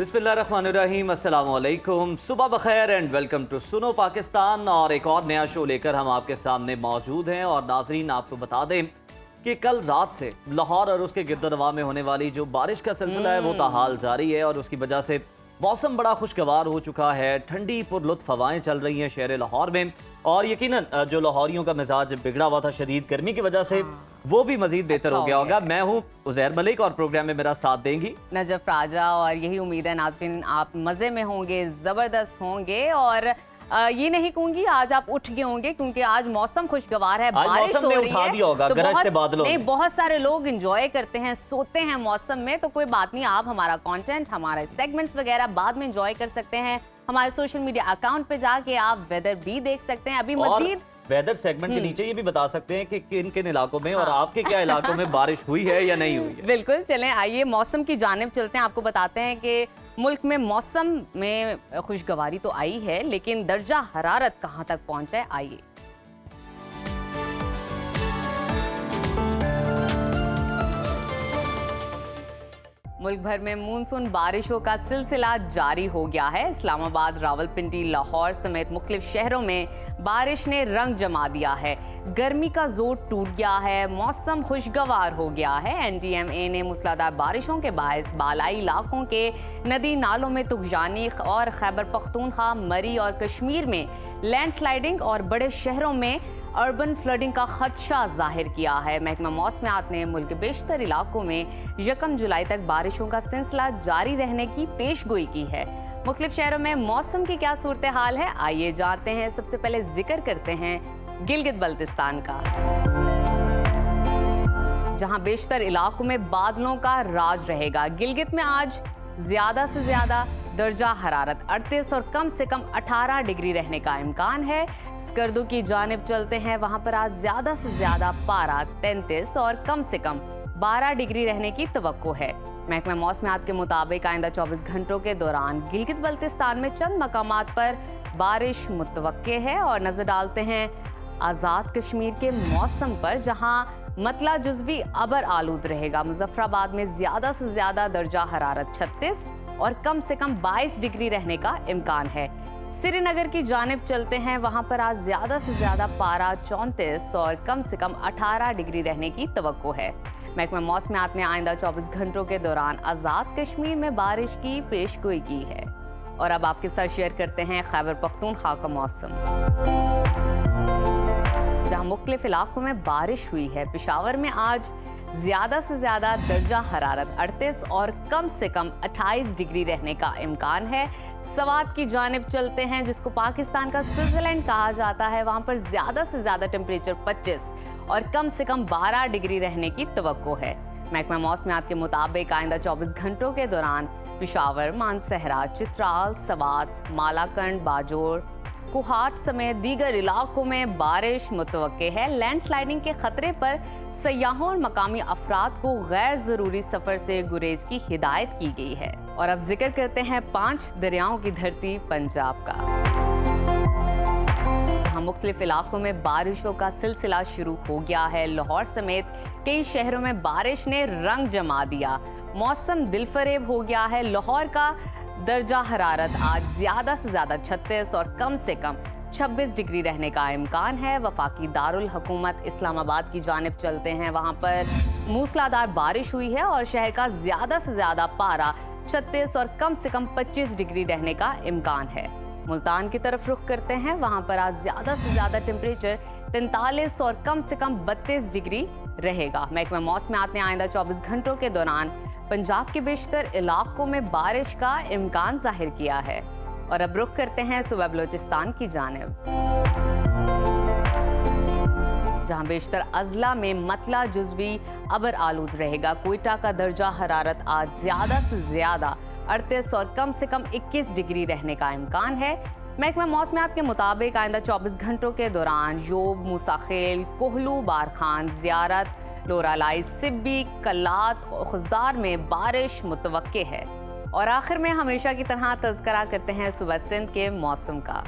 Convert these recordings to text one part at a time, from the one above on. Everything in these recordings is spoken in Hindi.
बिस्मिल्लाहिर्रहमानिर्रहीम, अस्सलामु अलैकुम, सुबह बखैर and welcome to Suno Pakistan. और एक और नया शो लेकर हम आपके सामने मौजूद हैं। और नाजरीन, आपको बता दें कि कल रात से लाहौर और उसके गिरदोनवा में होने वाली जो बारिश का सिलसिला है वो ताहाल जारी है और उसकी वजह से मौसम बड़ा खुशगवार हो चुका है। ठंडी पुरलुत्फ हवाएं चल रही हैं शहर लाहौर में। और यकीनन जो लाहौरियों का मिजाज बिगड़ा हुआ था शदीद गर्मी की वजह से, वो भी मजीद बेहतर हो गया होगा। मैं हूँ उज़ैर मलिक और प्रोग्राम में मेरा साथ देंगी नजफ राजा। और यही उम्मीद है नाज़रीन आप मज़े में होंगे, ज़बरदस्त होंगे। और ये नहीं कहूंगी आज आप उठ गए होंगे, क्योंकि आज मौसम खुशगवार है, बारिश हो रही है, तो बहुत सारे लोग एंजॉय करते हैं, सोते हैं मौसम में। तो कोई बात नहीं, आप हमारा कंटेंट, हमारे सेगमेंट्स वगैरह बाद में एंजॉय कर सकते हैं। हमारे सोशल मीडिया अकाउंट पे जाके आप वेदर भी देख सकते हैं। अभी मजीद वेदर सेगमेंट के नीचे ये भी बता सकते हैं कि किन किन इलाकों में और आपके क्या इलाकों में बारिश हुई है या नहीं हुई है। बिल्कुल, चलें आइए मौसम की जानिब चलते हैं। आपको बताते हैं कि मुल्क में मौसम में खुशगवारी तो आई है, लेकिन दर्जा हरारत कहां तक पहुंचा है, आइए। मुल्क भर में मानसून बारिशों का सिलसिला जारी हो गया है। इस्लामाबाद, रावलपिंडी, लाहौर समेत मुख्तलिफ शहरों में बारिश ने रंग जमा दिया है। गर्मी का जोर टूट गया है, मौसम खुशगवार हो गया है। NDMA ने मूसलाधार बारिशों के बायस बालाई इलाकों के नदी नालों में तुगजानी और खैबर पख्तूनख्वा, मरी और कश्मीर में लैंडस्लाइडिंग और बड़े शहरों में अर्बन फ्लडिंग का खदशा जाहिर किया है। महकमा मौसमियात ने मुल्क के बेशतर इलाकों में 1 जुलाई तक बारिशों का सिलसिला जारी रहने की पेशगोई की है। मुख्तलिफ शहरों में मौसम की क्या सूरत हाल है, आइए जानते हैं। सबसे पहले जिक्र करते हैं गिलगित बल्तिस्तान का, जहां बेशतर इलाकों में बादलों का राज रहेगा। गिलगित में आज ज्यादा से ज्यादा दर्जा हरारत 38 और कम से कम 18 डिग्री रहने का इम्कान है। स्कर्दू की जानिब चलते हैं, वहां पर आज ज्यादा से ज्यादा पारा 33 और कम से कम 12 डिग्री रहने की तवक्को है। महकमा मौसमियात के मुताबिक आइंदा 24 घंटों के दौरान गिलगित बल्तिस्तान में चंद मकामात पर बारिश मुतवक्के है। और नजर डालते हैं आज़ाद कश्मीर के मौसम पर, जहां मतला जुज़वी अबर आलूद रहेगा। मुजफ्फराबाद में ज्यादा से ज्यादा दर्जा हरारत 36 और कम से कम 22 डिग्री रहने का इम्कान है। श्रीनगर की जानिब चलते हैं, वहां पर आज ज्यादा से ज्यादा पारा 34 और कम से कम 18 डिग्री रहने की तवक्को है। महकमा मौसमियात ने आइंदा 24 घंटों के दौरान आज़ाद कश्मीर में बारिश की पेशगोई की है। और अब आपके साथ शेयर करते हैं खैबर पख्तूनख्वा का मौसम, जहां मुख्तलिफ इलाकों में बारिश हुई है। पेशावर में आज ज्यादा से ज्यादा दर्जा हरारत 38 और कम से कम 28 डिग्री रहने का इम्कान है। सवात की जानिब चलते हैं, जिसको पाकिस्तान का स्विट्जरलैंड कहा जाता है। वहां पर ज्यादा से ज्यादा टेम्परेचर 25 और कम से कम 12 डिग्री रहने की तवक्को है। महकमा मौसमियात के मुताबिक आइंदा 24 घंटों के दौरान पेशावर, मानसहरा, चित्राल, सवात, मालाकंड, बाजोर, कुहाट समेत दीगर इलाकों में बारिश मुतवक्के है। लैंडस्लाइडिंग के खतरे पर सयाहों और मकामी अफराद को गैर जरूरी सफर से गुरेज की हिदायत की गई है। और अब जिक्र करते हैं 5 दरियाओं की धरती पंजाब का, जहां मुख्तलिफ इलाकों में बारिशों का सिलसिला शुरू हो गया है। लाहौर समेत कई शहरों में बारिश ने रंग जमा दिया, मौसम दिलफरेब हो गया है। लाहौर का दर्जा हरारत आज ज्यादा से ज्यादा 36 और कम से कम 26 डिग्री रहने का इम्कान है। वफाकी दारुल हुकूमत इस्लामाबाद की जानिब चलते हैं, वहां पर मूसलाधार बारिश हुई है और शहर का ज्यादा से ज्यादा पारा 36 और कम से कम 25 डिग्री रहने का इम्कान है। मुल्तान की तरफ रुख करते हैं, वहां पर आज ज्यादा से ज्यादा टेम्परेचर 43 और कम से कम 32 डिग्री रहेगा। महकमा मौसमियात ने आइंदा 24 घंटों के दौरान पंजाब के बेशतर इलाकों में बारिश का इम्कान जाहिर किया है। और अब रुख करते हैं सूबा बलोचिस्तान की जानिब, जहां बेशतर अजला में मतला जुज़वी अबर आलूद रहेगा। कोयटा का दर्जा हरारत आज ज्यादा से ज्यादा 38 और कम से कम 21 डिग्री रहने का इम्कान है। महकमा मौसमियात के मुताबिक आइंदा 24 घंटों के दौरान योब, मूसाखेल, कोहलू, बारखान, ज़ियारत, लोरालाई, सिब्बी, कल्लात, खुजदार में बारिश मुतवक्के है। और आखिर में हमेशा की तरह तज़किरा करते हैं सुबह सिंध के मौसम का,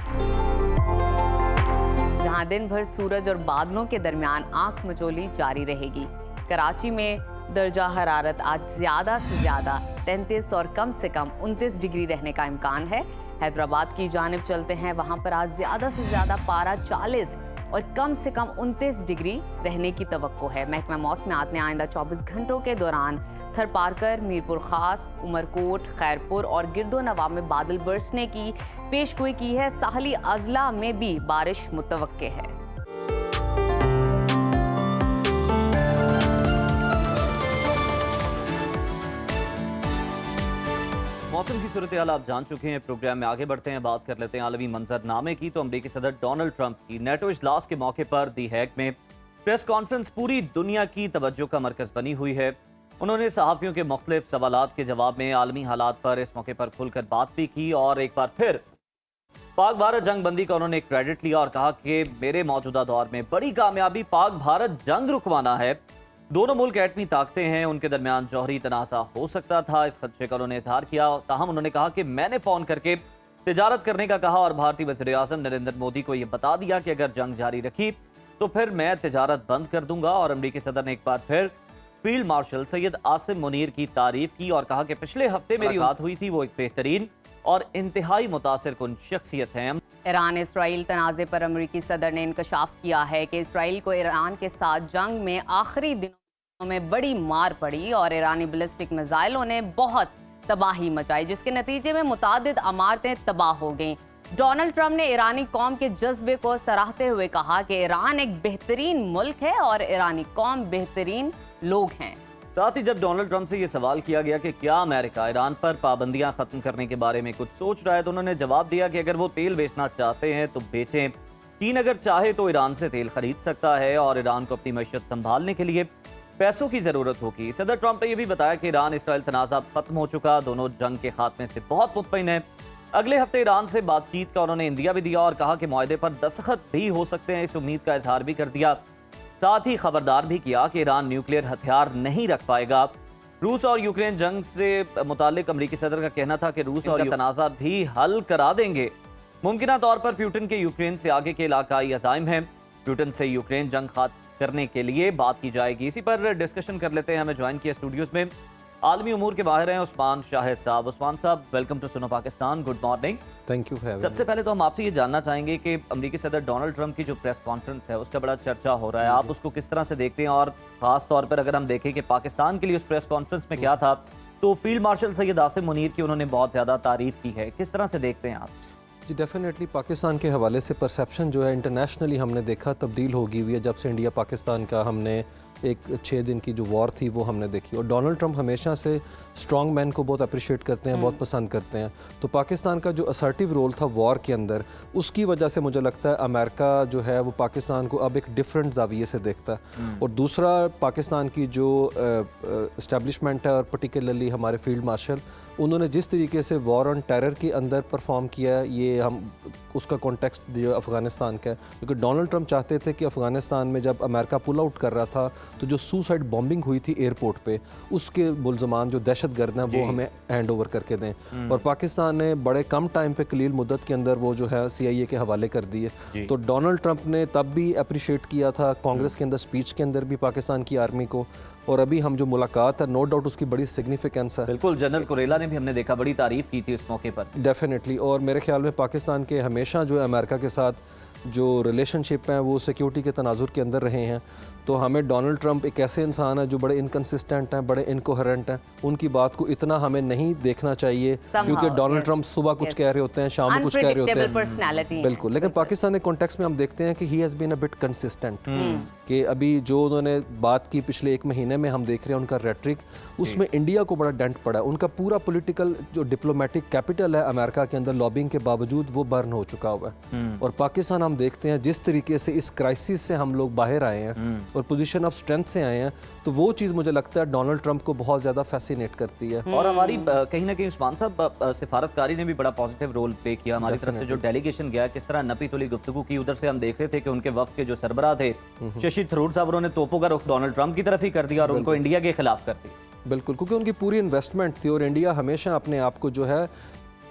जहां दिन भर सूरज और बादलों के दरमियान आंख मचोली जारी रहेगी। कराची में दर्जा हरारत आज ज़्यादा से ज़्यादा 33 और कम से कम 29 डिग्री रहने का इम्कान है। हैदराबाद की जानिब चलते हैं, वहाँ पर आज ज़्यादा से ज़्यादा पारा 40 और कम से कम 29 डिग्री रहने की तवक्को है। महकमा मौसमियात ने आइंदा 24 घंटों के दौरान थरपारकर, मीरपुर खास, उमरकोट, खैरपुर और गिरदो नवाब में बादल बरसने की पेशगोई की है। साहली अजला में भी बारिश मुतवक्के है। मौसम की सूरत हाल आप जान चुके हैं। प्रोग्राम में आगे बढ़ते हैं, बात कर लेते हैं आलमी मंजरनामे की। तो अमरीकी सदर डोनाल्ड ट्रंप की नेटो इजलास के मौके पर दी हैग में प्रेस कॉन्फ्रेंस पूरी दुनिया की तवज्जो का मरकज बनी हुई है। उन्होंने सहाफ़ियों के मुख्तलिफ सवालात के जवाब में आलमी हालात पर इस मौके पर खुलकर बात भी की और एक बार फिर पाक भारत जंग बंदी का उन्होंने क्रेडिट लिया और कहा कि मेरे मौजूदा दौर में बड़ी कामयाबी पाक भारत जंग रुकवाना है। दोनों मुल्क एटमी ताकतें हैं, उनके दरमियान जौहरी तनाज़ा हो सकता था, इस खदशे का उन्होंने इजहार किया। ताहम उन्होंने कहा कि मैंने फ़ोन करके तिजारत करने का कहा और भारतीय वज़ीर आज़म नरेंद्र मोदी को यह बता दिया कि अगर जंग जारी रखी तो फिर मैं तिजारत बंद कर दूंगा। और अमरीकी सदर ने एक बार फिर फील्ड मार्शल सैयद आसिम मुनीर की तारीफ की और कहा कि पिछले हफ्ते मेरी बात हुई थी, वो एक बेहतरीन और इंतहाई मुतासिर कुन शख्सियत हैं। ईरान इसराइल तनाज़े पर अमरीकी सदर ने इंकशाफ किया है कि इसराइल को ईरान के साथ जंग में आखिरी दिनों में बड़ी मार पड़ी और ईरानी बैलिस्टिक मिसाइलों ने बहुत तबाही मचाई, जिसके नतीजे में मुतादिद इमारतें तबाह हो गईं। डोनाल्ड ट्रंप ने ईरानी कौम के जज्बे को सराहते हुए कहा कि ईरान एक बेहतरीन मुल्क है और ईरानी कौम बेहतरीन लोग हैं। साथ ही जब डोनाल्ड ट्रंप से ये सवाल किया गया कि क्या अमेरिका ईरान पर पाबंदियां खत्म करने के बारे में कुछ सोच रहा है, तो उन्होंने जवाब दिया कि अगर वो तेल बेचना चाहते हैं तो बेचें। चीन अगर चाहे तो ईरान से तेल खरीद सकता है और ईरान को अपनी मैशत संभालने के लिए पैसों की जरूरत होगी। सदर ट्रंप ने यह भी बताया कि ईरान इसराइल तनाज़ा खत्म हो चुका, दोनों जंग के खात्मे से बहुत मुतमईन है। अगले हफ्ते ईरान से बातचीत का उन्होंने इंदिया भी दिया और कहा कि मुआहदे पर दस्तखत भी हो सकते हैं, इस उम्मीद का इजहार भी कर दिया। साथ ही खबरदार भी किया कि ईरान न्यूक्लियर हथियार नहीं रख पाएगा। रूस और यूक्रेन जंग से मुतालिक अमरीकी सदर का कहना था कि रूस और तनाज़ा भी हल करा देंगे। मुमकिना तौर पर प्यूटन के यूक्रेन से आगे के इलाकाई अज़ाइम हैं। प्यूटन से यूक्रेन जंग खत्म करने के लिए बात की जाएगी। इसी पर डिस्कशन कर लेते हैं। हमें ज्वाइन किया स्टूडियोज में आलमी उमूर के बाहर हैं उस्मान शाहिद साहब। उस्मान साहब, welcome to Suno Pakistan, good morning. Thank you. सबसे पहले तो हम आपसे ये जानना चाहेंगे कि अमरीकी सदर डोनाल्ड ट्रंप की जो प्रेस कॉन्फ्रेंस है उसका बड़ा चर्चा हो रहा है, आप उसको किस तरह से देखते हैं? और खास तौर पर अगर हम देखें कि पाकिस्तान के लिए उस प्रेस कॉन्फ्रेंस में क्या था, तो फील्ड मार्शल सैयद आसिम मुनीर की उन्होंने बहुत ज़्यादा तारीफ की है, किस तरह से देखते हैं आप? जी डेफिनेटली पाकिस्तान के हवाले से परसेप्शन जो है इंटरनेशनली हमने देखा तब्दील होगी हुई है जब से इंडिया पाकिस्तान का हमने एक 6 दिन की जो वॉर थी वो हमने देखी। और डोनाल्ड ट्रंप हमेशा से स्ट्रॉन्ग मैन को बहुत अप्रिशिएट करते हैं, बहुत पसंद करते हैं। तो पाकिस्तान का जो असर्टिव रोल था वॉर के अंदर, उसकी वजह से मुझे लगता है अमेरिका जो है वो पाकिस्तान को अब एक डिफरेंट जाविये से देखता है। और दूसरा, पाकिस्तान की जो इस्टेब्लिशमेंट है और पर्टिकुलरली हमारे फील्ड मार्शल, उन्होंने जिस तरीके से वॉर ऑन टेरर के अंदर परफॉर्म किया है, ये हम उसका कॉन्टेक्स्ट जो अफ़गानिस्तान का है, क्योंकि डोनाल्ड ट्रंप चाहते थे कि अफ़गानिस्तान में जब अमेरिका पुल आउट कर रहा था तो जो सुसाइड बॉम्बिंग हुई थी एयरपोर्ट पे, उसके मुलजमान जो दहशतगर्द हैं वो हमें हैंड ओवर करके दें। और पाकिस्तान ने बड़े कम टाइम पे कलील मुद्दत के अंदर वो जो है CIA के हवाले कर दिए। तो डोनाल्ड ट्रंप ने तब भी अप्रिशिएट किया था कांग्रेस के अंदर, स्पीच के अंदर भी पाकिस्तान की आर्मी को। और अभी हम जो मुलाकात है, नो डाउट उसकी बड़ी सिग्निफिकेंस है। बिल्कुल, जनरल कुरेला ने भी हमने देखा बड़ी तारीफ की थी उस मौके पर। डेफिनेटली। और मेरे ख्याल में पाकिस्तान के हमेशा जो है अमेरिका के साथ जो रिलेशनशिप हैं वो सिक्योरिटी के तनाजुर के अंदर रहे हैं। तो हमें डोनाल्ड ट्रंप एक ऐसे इंसान है जो बड़े इनकन्सिस्टेंट हैं, बड़े इनकोहेरेंट हैं, उनकी बात को इतना हमें नहीं देखना चाहिए, क्योंकि डोनाल्ड ट्रंप सुबह कुछ कह रहे होते हैं, शाम को कुछ कह रहे होते हैं। बिल्कुल। लेकिन पाकिस्तान के कॉन्टेक्स्ट में हम देखते हैं कि he has been a bit consistent, कि अभी जो उन्होंने बात की पिछले 1 महीने में हम देख रहे हैं उनका रेटरिक, उसमें इंडिया को बड़ा डेंट पड़ा है। उनका पूरा पॉलिटिकल जो डिप्लोमेटिक कैपिटल है अमेरिका के अंदर लॉबिंग के बावजूद वो बर्न हो चुका हुआ है। और पाकिस्तान हम देखते हैं जिस तरीके से इस क्राइसिस से हम लोग बाहर आए हैं और पोजीशन ऑफ स्ट्रेंथ से आए हैं, तो वो चीज़ मुझे लगता है डोनाल्ड ट्रंप को बहुत ज़्यादा फैसिनेट करती है। और हमारी कहीं ना कहीं उस्मान साहब सिफारतकारी ने भी बड़ा पॉजिटिव रोल प्ले किया। हमारी तरफ से जो डेलीगेशन गया, किस तरह नपी तुली गुफ्तगू की, उधर से हम देख रहे थे कि उनके वफ्द के जो सरबराह थे शशि थरूर साहब, उन्होंने तोपों का रुख डोनाल्ड ट्रंप की तरफ ही कर दिया और उनको इंडिया के खिलाफ कर दिया। बिल्कुल, क्योंकि उनकी पूरी इन्वेस्टमेंट थी और इंडिया हमेशा अपने आप को जो है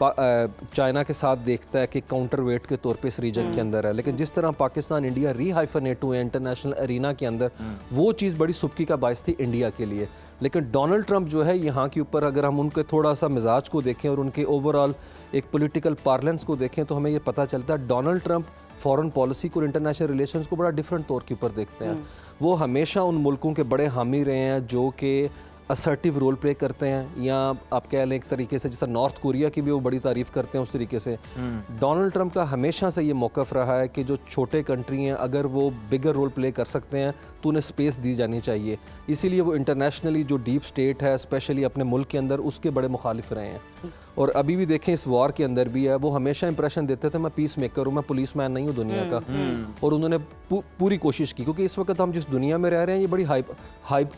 चाइना के साथ देखता है कि काउंटर वेट के तौर पे इस रीजन के अंदर है, लेकिन जिस तरह पाकिस्तान इंडिया रीहाइफनेट हुए इंटरनेशनल अरीना के अंदर, वो चीज़ बड़ी सुबकी का बायस थी इंडिया के लिए। लेकिन डोनाल्ड ट्रंप जो है यहाँ के ऊपर अगर हम उनके थोड़ा सा मिजाज को देखें और उनके ओवरऑल एक पॉलिटिकल पार्लेंस को देखें तो हमें ये पता चलता है डोनाल्ड ट्रंप फॉरेन पॉलिसी को और इंटरनेशनल रिलेशंस को बड़ा डिफरेंट तौर के ऊपर देखते हैं। वो हमेशा उन मुल्कों के बड़े हामी रहे हैं जो कि असर्टिव रोल प्ले करते हैं, या आप कह लें एक तरीके से जैसा नॉर्थ कोरिया की भी वो बड़ी तारीफ करते हैं उस तरीके से डोनाल्ड ट्रंप का हमेशा से ये मौक़िफ़ रहा है कि जो छोटे कंट्री हैं अगर वो बिगर रोल प्ले कर सकते हैं तो उन्हें स्पेस दी जानी चाहिए। इसीलिए वो इंटरनेशनली जो डीप स्टेट है स्पेशली अपने मुल्क के अंदर उसके बड़े मुखालिफ रहे हैं। और अभी भी देखें इस वॉर के अंदर भी है, वो हमेशा इंप्रेशन देते थे मैं पीस मेकर हूँ, मैं पुलिस मैन नहीं हूँ दुनिया का। और उन्होंने पूरी कोशिश की, क्योंकि इस वक्त हम जिस दुनिया में रह रहे हैं ये बड़ी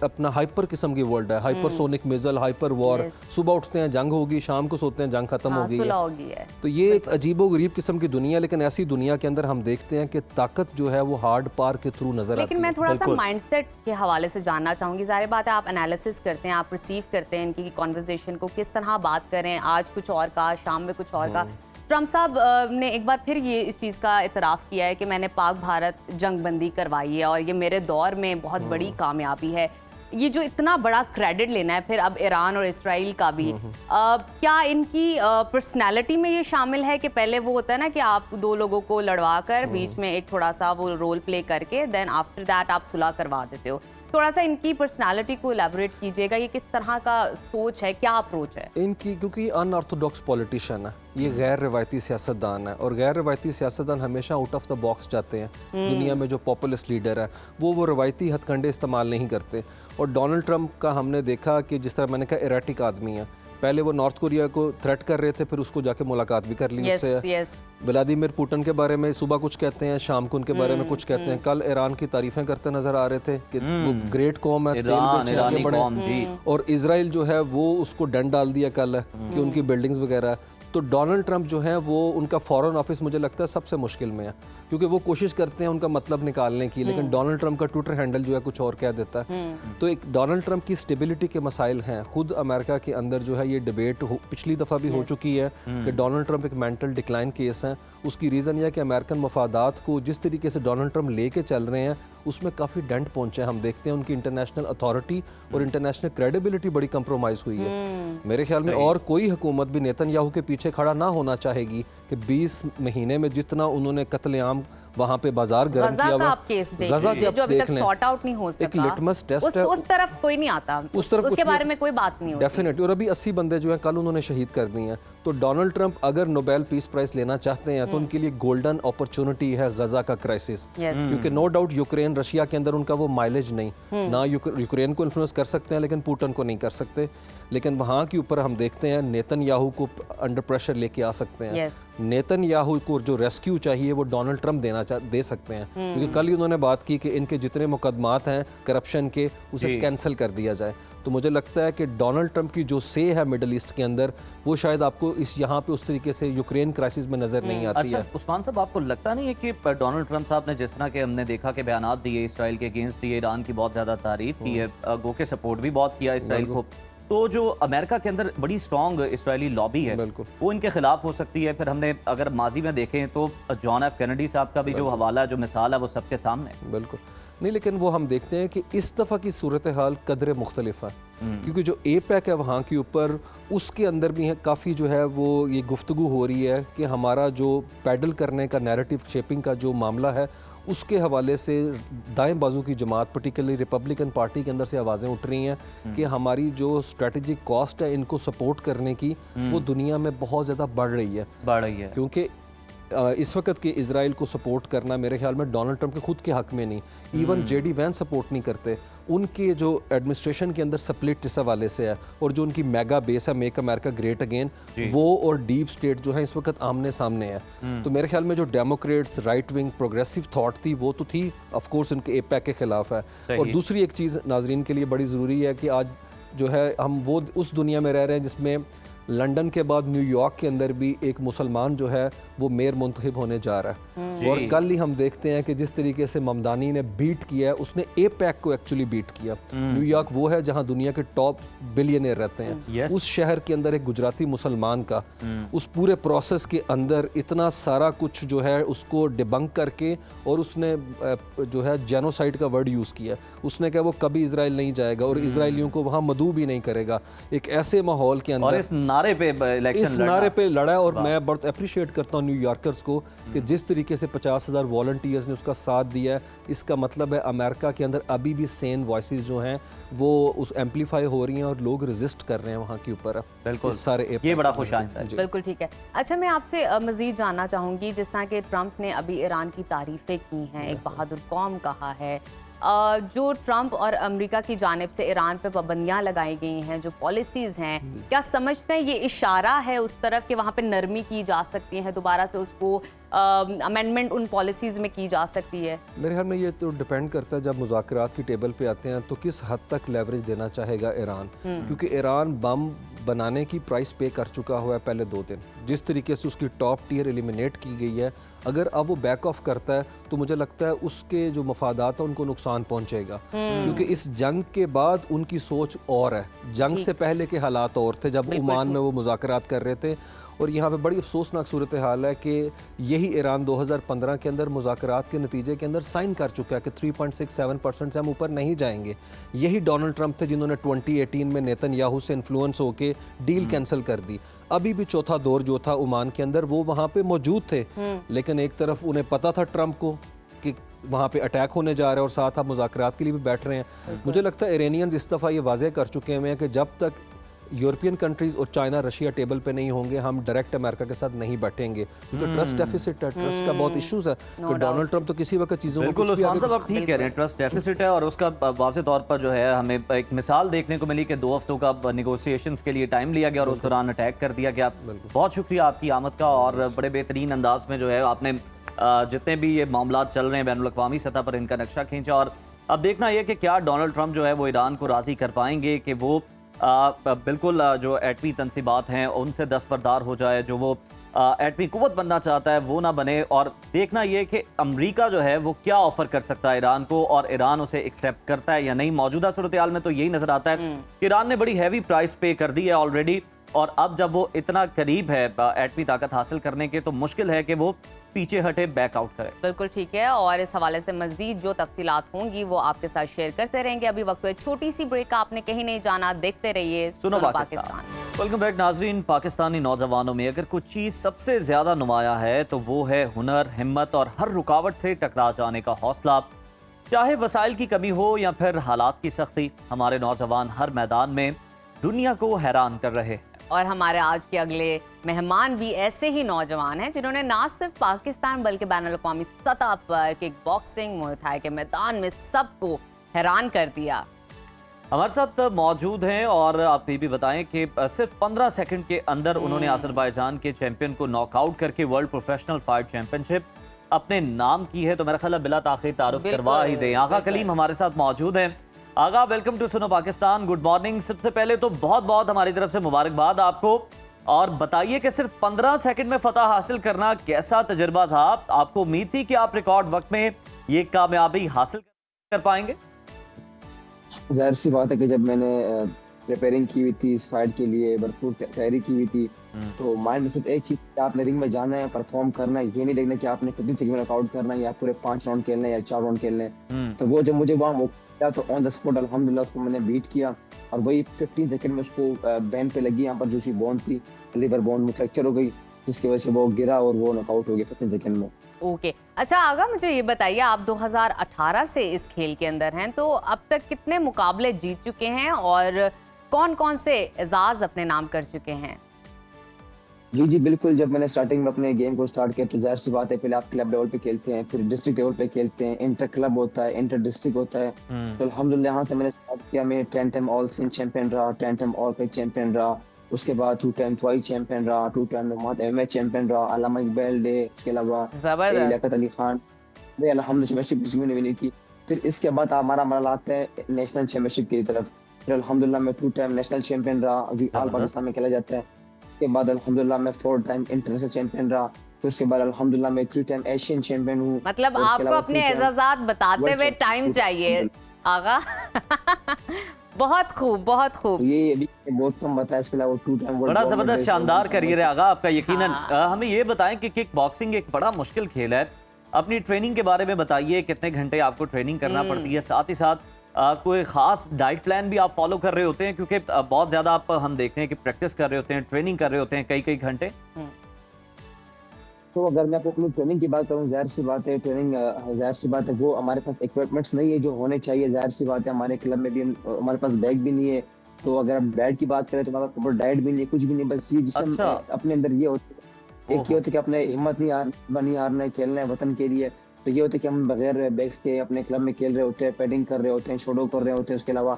अपना हाइपर किस्म की वर्ल्ड है, हाइपरसोनिक मिसाइल, हाइपर वॉर, सुबह उठते हैं जंग होगी, शाम को सोते हैं जंग खत्म होगी है। तो ये एक अजीबो गरीब किस्म की दुनिया, लेकिन ऐसी दुनिया के अंदर हम देखते हैं कि ताकत जो है वो हार्ड पार के थ्रू नजर आती है। लेकिन मैं थोड़ा सा माइंडसेट के हवाले से जानना चाहूंगी। जाहिर बात है आप एनालिसिस करते हैं, आप रिसीव करते हैं इनकी कॉन्वर्जेशन को, किस तरह बात करें, आज कुछ और का, शाम में कुछ और का। ट्रंप साहब ने एक बार फिर ये इस चीज़ का इतराफ़ किया है कि मैंने पाक भारत जंगबंदी करवाई है और ये मेरे दौर में बहुत बड़ी कामयाबी है। ये जो इतना बड़ा क्रेडिट लेना है फिर अब ईरान और इसराइल का भी, क्या इनकी पर्सनैलिटी में ये शामिल है कि पहले वो होता है ना कि आप दो लोगों को लड़वा कर बीच में एक थोड़ा सा वो रोल प्ले करके देन आफ्टर दैट आप सुलह करवा देते हो? थोड़ा सा इनकी पर्सनालिटी को एलैबोरेट कीजिएगा, ये किस तरह का सोच है, क्या अप्रोच है इनकी? क्योंकि अनऑर्थोडॉक्स पॉलिटिशियन है, ये गैर रवायती सियासतदान है, और गैर रवायती सियासतदान हमेशा आउट ऑफ द बॉक्स जाते हैं। दुनिया में जो पॉपुलिस्ट लीडर है वो रवायती हथकंडे इस्तेमाल नहीं करते। और डोनाल्ड ट्रंप का हमने देखा कि जिस तरह मैंने कहा एरेटिक आदमी है, पहले वो नॉर्थ कोरिया को थ्रेट कर रहे थे, फिर उसको जाके मुलाकात भी कर ली उससे। व्लादिमीर पुतिन के बारे में सुबह कुछ कहते हैं, शाम को उनके बारे में कुछ कहते हैं। कल ईरान की तारीफें करते नजर आ रहे थे कि वो ग्रेट कौम है, तेल बेचे आगे बढ़े। और इजराइल जो है वो उसको डंड डाल दिया कल कि उनकी बिल्डिंग्स वगैरह। तो डोनाल्ड ट्रंप जो है वो उनका फॉरेन ऑफिस मुझे लगता है सबसे मुश्किल में है, क्योंकि वो कोशिश करते हैं उनका मतलब निकालने की, लेकिन डोनाल्ड ट्रंप का ट्विटर हैंडल जो है कुछ और कह देता है। तो एक डोनाल्ड ट्रंप की स्टेबिलिटी के मसाइल हैं। खुद अमेरिका के अंदर जो है ये डिबेट पिछली दफ़ा भी हो चुकी है कि डोनाल्ड ट्रंप एक मेंटल डिक्लाइन केस है। उसकी रीज़न यह है कि अमेरिकन मफादात को जिस तरीके से डोनाल्ड ट्रंप लेके चल रहे हैं उसमें काफ़ी डेंट पहुंचे। हम देखते हैं उनकी इंटरनेशनल अथॉरिटी और इंटरनेशनल क्रेडिबिलिटी बड़ी कंप्रोमाइज़ हुई है। मेरे ख्याल में और कोई हुकूमत भी नेतन्याहू के पीछे खड़ा ना होना चाहेगी कि 20 महीने में जितना उन्होंने कत्लेआम वहाँ पे बाजार गर्म किया हुआ, गजा के आप देख लें, सॉर्ट आउट नहीं हो सका, एक लिटमस टेस्ट है। उस तरफ कोई नहीं आता, उस तरफ उसके बारे में कोई बात नहीं होती। डेफिनेटली। और अभी 80 बंदे जो हैं कल उन्होंने शहीद कर दिए हैं। तो डोनाल्ड ट्रंप अगर नोबेल पीस प्राइज लेना चाहते हैं तो उनके लिए गोल्डन अपॉर्चुनिटी है गजा का क्राइसिस, क्योंकि नो डाउट यूक्रेन रशिया के अंदर उनका वो माइलेज नहीं, ना यूक्रेन को इन्फ्लुएंस कर सकते हैं लेकिन पुतिन को नहीं कर सकते। लेकिन वहाँ के ऊपर हम देखते हैं नेतन्याहू को अंडर प्रेशर लेके आ सकते हैं। नेतन्याहू को जो रेस्क्यू चाहिए वो डोनाल्ड ट्रंप दे सकते हैं, क्योंकि कल ही उन्होंने बात की कि इनके जितने मुकदमात हैं करप्शन के उसे कैंसिल कर दिया जाए। तो मुझे लगता है कि डोनाल्ड ट्रंप की जो से है मिडल ईस्ट के अंदर वो शायद आपको इस यहाँ पे उस तरीके से यूक्रेन क्राइसिस में नजर नहीं आती है। उस्मान साहब, आपको लगता नहीं है कि डोनाल्ड ट्रंप साहब ने जिस तरह के हमने देखा कि बयानात दिए इसराइल के अगेंस्ट दिए, ईरान की बहुत ज्यादा तारीफ की है, गो के सपोर्ट भी बहुत किया इसराइल को, तो जो अमेरिका के अंदर बड़ी स्ट्रॉन्ग इसराइली लॉबी है वो इनके खिलाफ हो सकती है? फिर हमने अगर माजी में देखें तो जॉन एफ कैनेडी साहब का भी जो हवाला जो मिसाल है वो सबके सामने। बिल्कुल नहीं, लेकिन वो हम देखते हैं कि इस दफ़ा की सूरत हाल कदरे मुख्तलिफ है, क्योंकि जो एपैक है वहाँ के ऊपर उसके अंदर भी है काफ़ी जो है वो ये गुफ्तगू हो रही है कि हमारा जो पैडल करने का नैरेटिव शेपिंग का जो मामला है उसके हवाले से दाएं बाजू की जमात पर्टिकुलरली रिपब्लिकन पार्टी के अंदर से आवाज़ें उठ रही हैं कि हमारी जो स्ट्रेटजिक कॉस्ट है इनको सपोर्ट करने की वो दुनिया में बहुत ज़्यादा बढ़ रही है, क्योंकि इस वक्त के इजराइल को सपोर्ट करना मेरे ख्याल में डोनाल्ड ट्रंप के खुद के हक में नहीं, इवन जेडी वैंस सपोर्ट नहीं करते। उनके जो एडमिनिस्ट्रेशन के अंदर स्प्लिट इस हवाले से है, और जो उनकी मेगा बेस है मेक अमेरिका ग्रेट अगेन, वो और डीप स्टेट जो है इस वक्त आमने सामने है। तो मेरे ख्याल में जो Democrats right wing progressive thought थी वो तो थी, ऑफ कोर्स उनके एपैक के खिलाफ है। और दूसरी एक चीज़ नाजरीन के लिए बड़ी ज़रूरी है कि आज जो है हम वो उस दुनिया में रह रहे हैं जिसमें लंदन के बाद न्यूयॉर्क के अंदर भी एक मुसलमान जो है वो मेयर मुंतखब होने जा रहा है। और कल ही हम देखते हैं कि जिस तरीके से ममदानी ने बीट किया है, उसने एपैक को एक्चुअली बीट किया। न्यूयॉर्क वो है जहां दुनिया के टॉप बिलियनियर रहते हैं। उस शहर के अंदर एक गुजराती मुसलमान का उस पूरे प्रोसेस के अंदर इतना सारा कुछ जो है उसको डिबंक करके, और उसने जो है जेनोसाइड का वर्ड यूज़ किया। उसने कहा वो कभी इजराइल नहीं जाएगा और इसराइलियों को वहाँ मदऊ भी नहीं करेगा। एक ऐसे माहौल के अंदर इस नारे पे इस नारे पे लड़ा। और मैं बहुत अप्रिशिएट करता हूँ न्यूयॉर्कर्स को कि जिस तरीके से 50,000 वॉलंटियर्स ने उसका साथ दिया है। इसका मतलब है अमेरिका के अंदर अभी भी सेन वॉइसेस जो हैं वो उस एम्पलीफाई हो रही हैं और लोग रेजिस्ट कर रहे हैं वहाँ के ऊपर। बिल्कुल सारे ये बड़ा खुश आइंदा है। बिल्कुल ठीक है। अच्छा, मैं आपसे मजीद जानना चाहूँगी, जिस तरह के ट्रंप ने अभी ईरान की तारीफें की हैं, एक बहादुर कौम कहा है, जो ट्रंप और अमेरिका की जानिब से ईरान पे पाबंदियां लगाई गई हैं, जो पॉलिसीज़ हैं, क्या समझते हैं ये इशारा है उस तरफ कि वहाँ पे नरमी की जा सकती है, दोबारा से उसको अमेंडमेंट उन पॉलिसीज़ में की जा सकती है? मेरे ख्याल में ये तो डिपेंड करता है जब मुज़ाकरात की टेबल पे आते हैं तो किस हद तक लेवरेज देना चाहेगा ईरान। क्योंकि ईरान बम बनाने की प्राइस पे कर चुका हुआ है पहले 2 दिन। जिस तरीके से उसकी टॉप टियर एलिमिनेट की गई है, अगर अब वो बैक ऑफ करता है तो मुझे लगता है उसके जो मफादात हैं उनको नुकसान पहुंचेगा। क्योंकि इस जंग के बाद उनकी सोच और है, जंग से पहले के हालात और थे जब ओमान में वो मुज़ाकरात कर रहे थे। और यहाँ पे बड़ी अफसोसनाक सूरत हाल है कि यही ईरान 2015 के अंदर मुज़ाकरात के नतीजे के अंदर साइन कर चुका है कि 3.67% से हम ऊपर नहीं जाएंगे। यही डोनाल्ड ट्रंप थे जिन्होंने 2018 में नेतन्याहू से इन्फ्लुएंस होके डील कैंसिल कर दी। अभी भी चौथा दौर जो था ओमान के अंदर वो वहाँ पे मौजूद थे, लेकिन एक तरफ उन्हें पता था ट्रंप को कि वहाँ पे अटैक होने जा रहा है और साथ आप मुज़ाकरात के लिए भी बैठ रहे हैं। मुझे लगता है इरानियंस इस दफ़ा ये वाज़ेह कर चुके हैं कि जब तक यूरोपियन कंट्रीज और चाइना रशिया टेबल पे नहीं होंगे हम डायरेक्ट अमेरिका के साथ नहीं बैठेंगे। क्योंकि ट्रस्ट डेफिसिट है, ट्रस्ट का बहुत इश्यूज है। तो डोनाल्ड ट्रंप तो किसी वक्त चीज़ों को बिल्कुल उस्मान साहब आप ठीक कह रहे हैं, ट्रस्ट डेफिसिट है। और उसका वाज़े तौर पर जो है हमें एक मिसाल देखने को मिली कि 2 हफ्तों का नेगोशिएशंस के लिए टाइम लिया गया और उस दौरान अटैक कर दिया गया। बहुत शुक्रिया आपकी आमद का, और बड़े बेहतरीन अंदाज में जो है आपने जितने भी ये मामला चल रहे हैं बैनुल-अक़वामी सतह पर इनका नक्शा खींचा। और अब देखना यह कि क्या डोनाल्ड ट्रंप जो है वो ईरान को राज़ी कर पाएंगे कि वो बिल्कुल जो एटमी तनसीबात हैं उनसे दस्तबरदार हो जाए, जो वो एटमी कुव्वत बनना चाहता है वो ना बने। और देखना ये कि अमेरिका जो है वो क्या ऑफर कर सकता है ईरान को, और ईरान उसे एक्सेप्ट करता है या नहीं। मौजूदा सूरत हाल में तो यही नजर आता है कि ईरान ने बड़ी हैवी प्राइस पे कर दी है ऑलरेडी, और अब जब वो इतना करीब है एटमी ताकत हासिल करने के तो मुश्किल है कि वो पीछे हटे, बैकआउट करे। बिल्कुल ठीक है, और इस हवाले से मजीद जो तफसीलात होंगी वो आपके साथ शेयर करते रहेंगे। अभी वक्त है छोटी सी ब्रेक का, आपने कहीं नहीं जाना, देखते रहिए सुनो पाकिस्तान। वेलकम बैक नाजरीन। पाकिस्तानी नौजवानों में अगर कुछ चीज़ सबसे ज़्यादा नुमाया है तो वो है हुनर, हिम्मत और हर रुकावट से टकरा जाने का हौसला। चाहे वसाइल की कमी हो या फिर हालात की सख्ती, हमारे नौजवान हर मैदान में दुनिया को हैरान कर रहे हैं। और हमारे आज के अगले मेहमान भी ऐसे ही नौजवान हैं जिन्होंने ना सिर्फ पाकिस्तान बल्कि बैनुल-अक़वामी सतह पर किक बॉक्सिंग, मुआय थाई के मैदान में सबको हैरान कर दिया। हमारे साथ मौजूद हैं, और आप ये भी बताएं कि सिर्फ 15 सेकंड के अंदर उन्होंने अज़रबैजान के चैंपियन को नॉकआउट करके वर्ल्ड प्रोफेशनल फाइट चैंपियनशिप अपने नाम की है। तो मेरा ख्याल है बिला ताख़ीर तारुफ करवा ही दें। आगा कलीम हमारे साथ मौजूद हैं। आगा, welcome to Suno Pakistan, good morning. सबसे पहले तो बहुत बहुत हमारी तरफ से मुबारकबाद आपको, और बताइए कि सिर्फ 15 सेकंड में फतह हासिल करना कैसा तजुर्बा था? आपको उम्मीद थी कि आप रिकॉर्ड वक्त में ये कामयाबी हासिल कर पाएंगे? जाहिर सी बात है कि जब मैंने प्रिपेयरिंग की हुई थी इस फाइट के लिए, भरपूर तैयारी की हुई थी, तो माइंड में सिर्फ एक चीज कि आपने रिंग में जाना है, परफॉर्म करना है। ये नहीं देखना कि आपने 15 सेकंड में नॉकआउट करना है या पूरे 5 राउंड खेलने या 4 राउंड खेलने। तो वो जब मुझे वहाँ तो ऑन द स्पॉट अल्हम्दुलिल्लाह उसको मैंने बीट किया, और वही 15 सेकंड में उसको बैन पे लगी, यहाँ पर जो उसकी बोन थी लिवर बोन में फ्रैक्चर हो गई, जिसकी वजह से वो गिरा और वो नॉकआउट हो गया 15 सेकंड में। ओके, अच्छा आगा, मुझे ये बताइए, आप 2018 से इस खेल के अंदर हैं, तो अब तक कितने मुकाबले जीत चुके हैं और कौन कौन से एजाज अपने नाम कर चुके हैं? जी बिल्कुल, जब मैंने स्टार्टिंग में अपने गेम को स्टार्ट किया तो जाहिर सी बात है पहले आप क्लब लेवल पे खेलते हैं, फिर डिस्ट्रिक्ट लेवल पे खेलते हैं, इंटर क्लब होता है, इंटर डिस्ट्रिक्ट होता है। तो अल्हम्दुलिल्लाह यहाँ से मैंने स्टार्ट किया, मैं 10 टाइम ऑल सिंध चैंपियन रहा, 10 टाइम ऑल क्रिक चैंपियन रहा, उसके बाद 2 टाइम ट्वाइस चैंपियन रहा, 2 टाइम एमएच चैंपियन रहा, अल्लामा इकबाल डे, उसके अलावा लियाकत अली खान, मैं अल्हम्दुलिल्लाह चैंपियनशिप भी नहीं की। फिर इसके बाद हमारा मरहला आता है नेशनल चैंपियनशिप की तरफ। फिर अल्हम्दुलिल्लाह मैं 2 टाइम नेशनल चैंपियन रहा, जो ऑल पाकिस्तान में खेला जाता है। के बाद अल्हम्दुलिल्लाह मैं 4 टाइम इंटरनेशनल चैंपियन रहा। फिर उसके बाद अल्हम्दुलिल्लाह मैं 3 टाइम एशियन चैंपियन हूँ। मतलब और उसके आपको अलावा अपने 3 टाइम एजाजात बताते वर्ल्ड हुए चैंपियन टाइम चाहिए हूँ। आगा। बहुत खूब, बहुत तो खूब। ये अभी बहुत कम बताया, इसके अलावा 2 टाइम वर्ल्ड बड़ा गोल्ड जबरदस्त मेडलिस्ट, शानदार करियर है आगा आपका यकीनन। हाँ। हमें ये बताएं कि किक बॉक्सिंग एक बड़ा मुश्किल खेल है, अपनी ट्रेनिंग के बारे में बताइए, कितने घंटे आपको ट्रेनिंग करना पड़ती है, साथ ही साथ कोई खास डाइट प्लान भी आप फॉलो कर रहे होते हैं, क्योंकि बहुत ज्यादा आप हम देखते हैं कि प्रैक्टिस कर रहे होते हैं, ट्रेनिंग कर रहे होते हैं कई कई घंटे। तो अगर मैं आपको अपनी ट्रेनिंग की बात करूं, जाहिर सी बात है ट्रेनिंग, जाहिर सी बात है वो हमारे पास इक्विपमेंट्स नहीं है जो होने चाहिए। जाहिर सी बात है हमारे क्लब में भी हमारे पास बैग भी नहीं है। तो अगर आप डाइट की बात करें तो हमारे पास प्रॉपर डाइट भी नहीं है, कुछ भी नहीं। बस ये जिसम अच्छा। अपने अंदर ये होता है, एक ये होता है कि अपने हिम्मत नहीं हारना है, खेलना है वतन के लिए। तो ये होता है कि हम बगैर बैग्स के अपने क्लब में खेल रहे होते हैं, पैडिंग कर रहे होते हैं, शोडो कर रहे होते हैं। उसके अलावा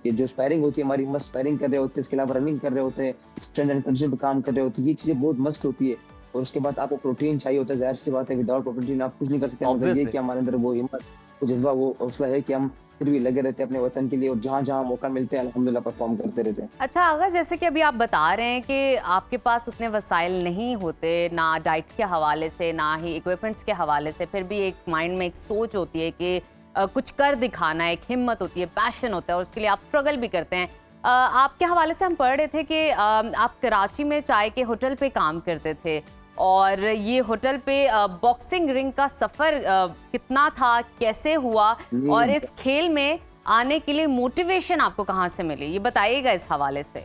ये जो स्पैरिंग होती है हमारी, मस्त स्पैरिंग कर रहे होते हैं। इसके अलावा रनिंग कर रहे होते हैं, स्ट्रेंथ एंड कंडीशन पे काम कर रहे होते हैं। ये चीजें बहुत मस्त होती है। और उसके बाद आपको प्रोटीन चाहिए होता है। जाहिर सी बात है विदाउट प्रोटीन आप कुछ नहीं कर सकते। मतलब ये Obviously। कि हमारे अंदर वो हिम्मत, वो जज्बा, वो हौसला है कि हम फिर भी लगे रहते हैं अपने वतन के लिए, और जहाँ जहाँ मौका मिलते हैं अल्हम्दुलिल्लाह परफॉर्म करते रहते हैं। अच्छा आगा, जैसे कि अभी आप बता रहे हैं कि आपके पास उतने वसाइल नहीं होते, ना डाइट के हवाले से ना ही इक्विपमेंट्स के हवाले से, फिर भी एक माइंड में एक सोच होती है कि कुछ कर दिखाना है, एक हिम्मत होती है, पैशन होता है, और उसके लिए आप स्ट्रगल भी करते हैं। आपके हवाले से हम पढ़ रहे थे कि आप कराची में चाय के होटल पे काम करते थे, और ये होटल पे बॉक्सिंग रिंग का सफ़र कितना था, कैसे हुआ, और इस खेल में आने के लिए मोटिवेशन आपको कहाँ से मिली, ये बताइएगा इस हवाले से।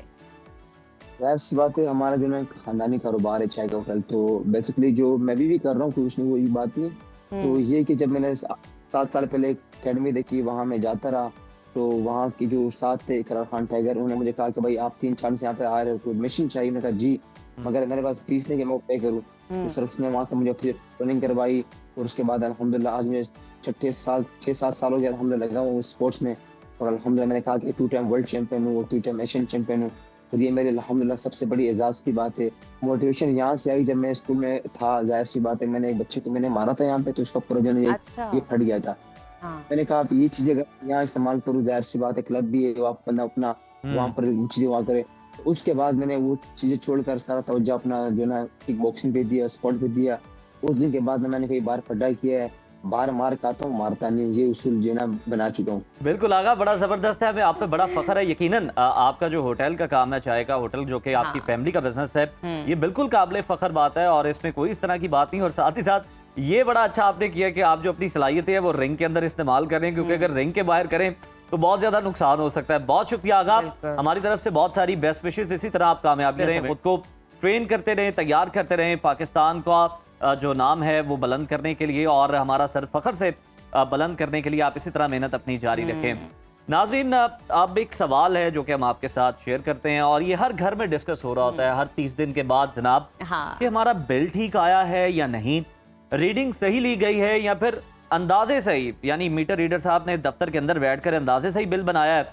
जाहिर सी बात है हमारा जो है खानदानी कारोबार है चाय का होटल। तो बेसिकली जो मैं भी कर रहा हूँ कुछ नहीं, वही बात नहीं। तो ये कि जब मैंने 7 साल पहले अकेडमी देखी, वहाँ मैं जाता रहा। तो वहाँ की जो उस्ताद थे इकरार खान टाइगर, उन्होंने मुझे कहा कि भाई आप 3 साल से यहाँ पे आ रहे हो, कोई एडमिशन चाहिए। मैंने कहा जी, मगर मेरे पास फीस नहीं कि मैं पे करूँ। तो सर उसने वहाँ से मुझे फिर ट्रेनिंग करवाई। और उसके बाद अल्हम्दुलिल्लाह आज मैं 6-7 साल हो गया अल्हम्दुलिल्लाह लगा हूँ स्पोर्ट्स में। और अल्हम्दुलिल्लाह मैंने कहा कि 2 टाइम वर्ल्ड चैंपियन हूँ और 3 टाइम एशियन चैंपियन हूँ। और ये मेरे अल्हम्दुलिल्लाह सबसे बड़ी एजाज़ की बात है। मोटिवेशन यहाँ से आई, जब मैं स्कूल में था। जाहिर सी बात है मैंने एक बच्चे को मैंने मारा था यहाँ पे, तो उसका पूरा जो है अच्छा। ये फट गया था। हाँ। मैंने कहा आप ये चीजें अगर यहाँ इस्तेमाल करूँ, जाहिर सी बात है क्लब भी है, आप बंदा अपना वहाँ पर वो चीजें वहाँ करे। तो उसके बाद मैंने वो चीजें छोड़कर सारा तवज्जो अपना जो ना किक बॉक्सिंग पे दिया, स्पोर्ट पे दिया। उस दिन के बाद मैंने कई बार पढ़ाई किया है, बार मार खाता हूँ मारता नहीं, ये उसूल जो ना बना चुका हूँ। बिल्कुल आगा, बड़ा जबरदस्त है, हमें आप पे बड़ा फख्र है यकीनन। आपका जो होटल का काम है, चाय का होटल, जो कि आपकी फैमिली का बिजनेस है, ये बिल्कुल काबिले फख्र बात है और इसमें कोई इस तरह की बात नहीं। और साथ ही साथ ये बड़ा अच्छा आपने किया कि आप जो अपनी सलाहियतें हैं वो रिंग के अंदर इस्तेमाल करें, क्योंकि अगर रिंग के बाहर करें तो बहुत ज्यादा नुकसान हो सकता है। बहुत शुक्रिया आगा, हमारी तरफ से बहुत सारी बेस्ट विशेष। इसी तरह आप कामयाबी रहें, खुद को ट्रेन करते रहें, तैयार करते रहें, पाकिस्तान का जो नाम है वो बुलंद करने के लिए और हमारा सर फख्र से बुलंद करने के लिए आप इसी तरह मेहनत अपनी जारी रखें। नाजरीन, अब एक सवाल है जो कि हम आपके साथ शेयर करते हैं, और ये हर घर में डिस्कस हो रहा होता है हर 30 दिन के बाद जनाब, कि हमारा बिल ठीक आया है या नहीं, रीडिंग सही ली गई है या फिर अंदाजे सही, यानी मीटर रीडर साहब ने दफ्तर के अंदर बैठकर अंदाजे सही बिल बनाया है।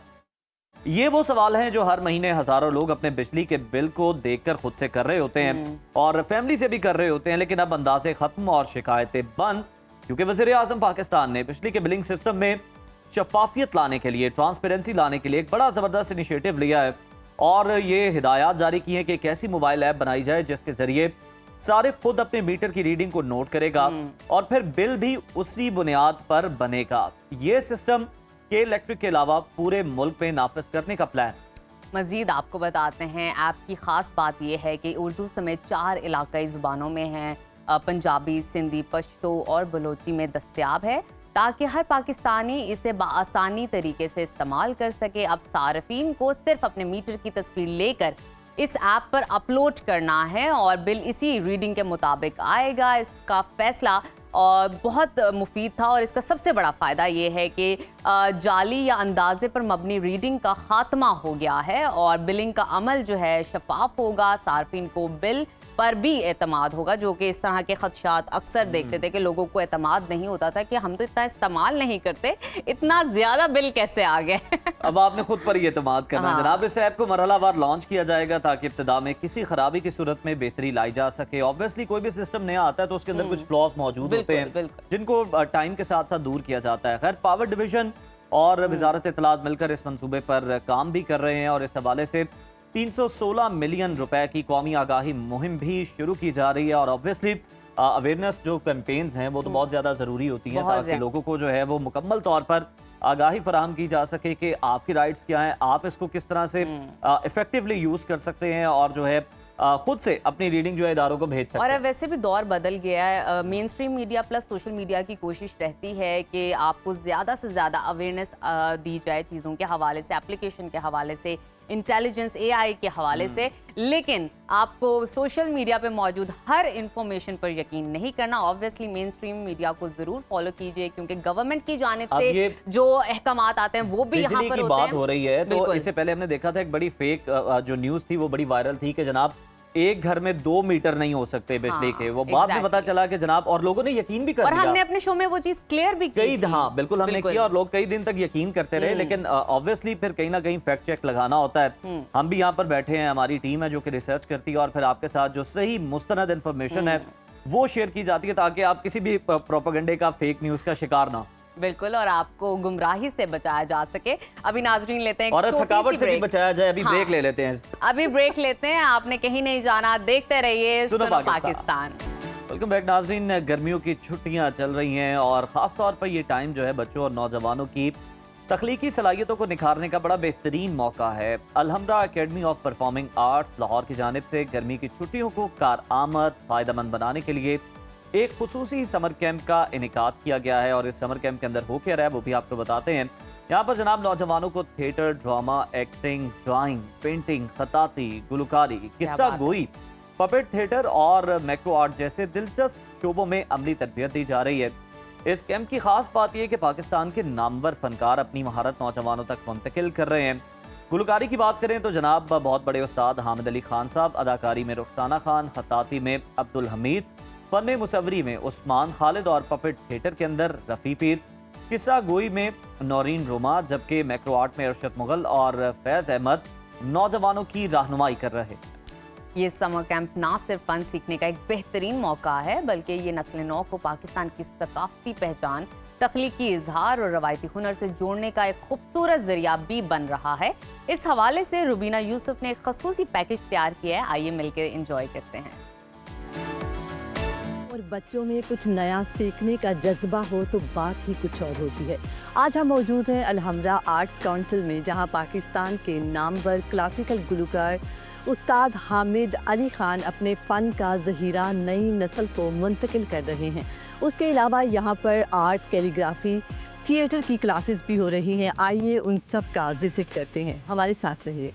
ये वो सवाल हैं जो हर महीने हजारों लोग अपने बिजली के बिल को देखकर खुद से कर रहे होते हैं और फैमिली से भी कर रहे होते हैं। लेकिन अब अंदाजे खत्म और शिकायतें बंद, क्योंकि वज़ीर आज़म पाकिस्तान ने बिजली के बिलिंग सिस्टम में शफाफियत लाने के लिए, ट्रांसपेरेंसी लाने के लिए एक बड़ा ज़बरदस्त इनिशिएटिव लिया है और ये हिदायत जारी की है कि एक ऐसी मोबाइल ऐप बनाई जाए जिसके जरिए सारे खुद अपने मीटर की रीडिंग को नोट करेगा और फिर बिल भी उसी बुनियाद पर बनेगा। ये सिस्टम के इलेक्ट्रिक के अलावा पूरे मुल्क पे नाफिज करने का प्लान। मजीद आपको बताते हैं, ऐप की खास बात यह है कि उर्दू समेत 4 इलाकाई ज़ुबानों में है, पंजाबी, सिंधी, पश्तो और बलोची में दस्तयाब है, ताकि हर पाकिस्तानी इसे बआसानी तरीके से इस्तेमाल कर सके। अब सार्फिन को सिर्फ अपने मीटर की तस्वीर लेकर इस ऐप पर अपलोड करना है और बिल इसी रीडिंग के मुताबिक आएगा। इसका फैसला और बहुत मुफीद था और इसका सबसे बड़ा फ़ायदा ये है कि जाली या अंदाजे पर मबनी रीडिंग का खात्मा हो गया है और बिलिंग का अमल जो है शफाफ होगा। सार्फिन को बिल पर भी एतमाद होगा, जो कि इस तरह के खदशात अक्सर देखते थे कि लोगों को एतमाद नहीं होता था कि हम तो इतना इस्तेमाल नहीं करते, इतना ज़्यादा बिल कैसे आ गए। अब आपने खुद पर ही एतमाद करना है जनाब। इस ऐप को मरहलावार लॉन्च किया जाएगा ताकि इब्तिदा में किसी खराबी की सूरत में बेहतरी लाई जा सके। ऑब्वियसली कोई भी सिस्टम नया आता है तो उसके अंदर कुछ फ्लॉज मौजूद होते हैं जिनको टाइम के साथ साथ दूर किया जाता है। खैर, पावर डिवीजन और वजारत इत्तलात मिलकर इस मंसूबे पर काम भी कर रहे हैं और इस हवाले से 316 मिलियन रुपए की कौमी आगाही मुहिम भी शुरू की जा रही है और ऑब्वियसली अवेयरनेस जो कैंपेन्स हैं वो तो बहुत ज़्यादा ज़रूरी होती हैं बहुत ताकि ज़्यादा। लोगों को जो है वो मुकम्मल तौर पर आगाही फराहम की जा सके कि आपकी राइट्स क्या हैं, आप इसको किस तरह से इफेक्टिवली यूज़ कर सकते हैं और जो है खुद से अपनी रीडिंग जो है इदारों को भेज सकते और हैं। अब वैसे भी दौर बदल गया है। Main stream media plus social media की कोशिश रहती है कि आपको ज़्यादा से ज़्यादा अवेयरनेस दी जाए चीज़ों के हवाले से, एप्लीकेशन के हवाले से, इंटेलिजेंस एआई के हवाले से, लेकिन आपको सोशल मीडिया पे मौजूद हर इंफॉर्मेशन पर यकीन नहीं करना। ऑब्वियसली मेन स्ट्रीम मीडिया को ज़रूर फॉलो कीजिए क्योंकि गवर्नमेंट की जानिब अब से ये जो अहकामात आते हैं वो भी यहाँ बिजली पर की होते बात हैं। हो रही है तो बिल्कुल। इससे पहले हमने देखा था एक बड़ी फेक जो न्यूज़ थी वो बड़ी वायरल थी कि जनाब एक घर में 2 मीटर नहीं हो सकते बिजली हाँ, के, वो बाद में पता exactly। चला कि जनाब, और लोगों ने यकीन भी कर और लिया। हमने अपने शो में वो चीज़ क्लियर भी की कई थी। हाँ बिल्कुल हमने बिल्कुल। किया और लोग कई दिन तक यकीन करते रहे, लेकिन ऑब्वियसली फिर कहीं ना कहीं फैक्ट चेक लगाना होता है। हम भी यहाँ पर बैठे हैं, हमारी टीम है जो कि रिसर्च करती है और फिर आपके साथ जो सही मुस्तनद इंफॉर्मेशन है वो शेयर की जाती है ताकि आप किसी भी प्रोपेगेंडे का, फेक न्यूज़ का शिकार ना हो। बिल्कुल, और आपको गुमराही से बचाया जा सके। अभी नाजरीन लेते हैं एक और छोटी थकावट सी से भी ब्रेक। बचाया जाए। अभी हाँ। ब्रेक ले लेते हैं। अभी ब्रेक लेते हैं, आपने कहीं नहीं जाना, देखते रहिए सुनो सुनो पाकिस्तान। पाकिस्तान। वेलकम बैक नाजरीन। गर्मियों की छुट्टियां चल रही हैं और ख़ास तौर पर ये टाइम जो है बच्चों और नौजवानों की तख्लीकी सलाहियतों को निखारने का बड़ा बेहतरीन मौका है। Alhamra academy of performing arts Lahore की जानिब से गर्मी की छुट्टियों को कारआमद फ़ायदेमंद बनाने के लिए एक खुसूसी समर कैंप का इनेकाद किया गया है और इस समर कैंप के अंदर हो क्या रहा है वो भी आपको बताते हैं। यहाँ पर जनाब नौजवानों को theatre, drama, acting, drawing, painting, खताती, गुलकारी, किस्सा बात है। गोई, पपेट थिएटर और मैक्रो आर्ट जैसे दिलचस्प शोबों में अमली तरबियत दी जा रही है। इस कैंप की खास बात यह है कि पाकिस्तान के नामवर फनकार अपनी महारत नौजवानों तक मुंतकिल कर रहे हैं। गुलकारी की बात करें तो जनाब बहुत बड़े उस्ताद हामिद अली खान साहब, अदाकारी में रुखसाना खान, खताती में अब्दुल हमीद, फन मुसव्वरी में उस्मान खालिद और पपेट थिएटर के अंदर रफ़ी पीर, किस्सा गोई में नौरीन रोमा, जबकि मैक्रो आर्ट में अरशद मुगल और फैज़ अहमद नौजवानों की रहनुमाई कर रहे हैं। ये समर कैंप ना सिर्फ फन सीखने का एक बेहतरीन मौका है बल्कि ये नस्ल नौ को पाकिस्तान की सकाफती पहचान, तख्लीकी इजहार और रवायती हुनर से जोड़ने का एक खूबसूरत जरिया भी बन रहा है। इस हवाले से रुबीना यूसुफ ने एक खसूसी पैकेज तैयार किया है, आइए मिलकर एंजॉय करते हैं। और बच्चों में कुछ नया सीखने का जज्बा हो तो बात ही कुछ और होती है। आज हम मौजूद हैं अलहमरा आर्ट्स काउंसिल में, जहां पाकिस्तान के नामवर क्लासिकल गुलकार उस्ताद हामिद अली खान अपने फ़न का ज़हीरा नई नस्ल को मुंतकिल कर रहे हैं। उसके अलावा यहाँ पर आर्ट, कैलीग्राफी, थिएटर की क्लासेस भी हो रही हैं। आइए उन सब का विज़िट करते हैं, हमारे साथ रहिए।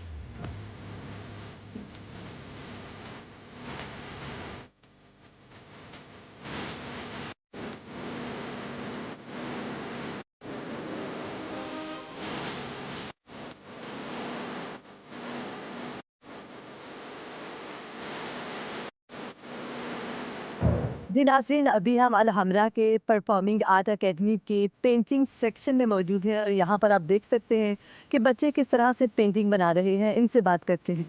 जी नाज़रीन, अभी हम अलहमरा के परफॉर्मिंग आर्ट एकेडमी के पेंटिंग सेक्शन में मौजूद हैं और यहाँ पर आप देख सकते हैं कि बच्चे किस तरह से पेंटिंग बना रहे हैं। इनसे बात करते हैं।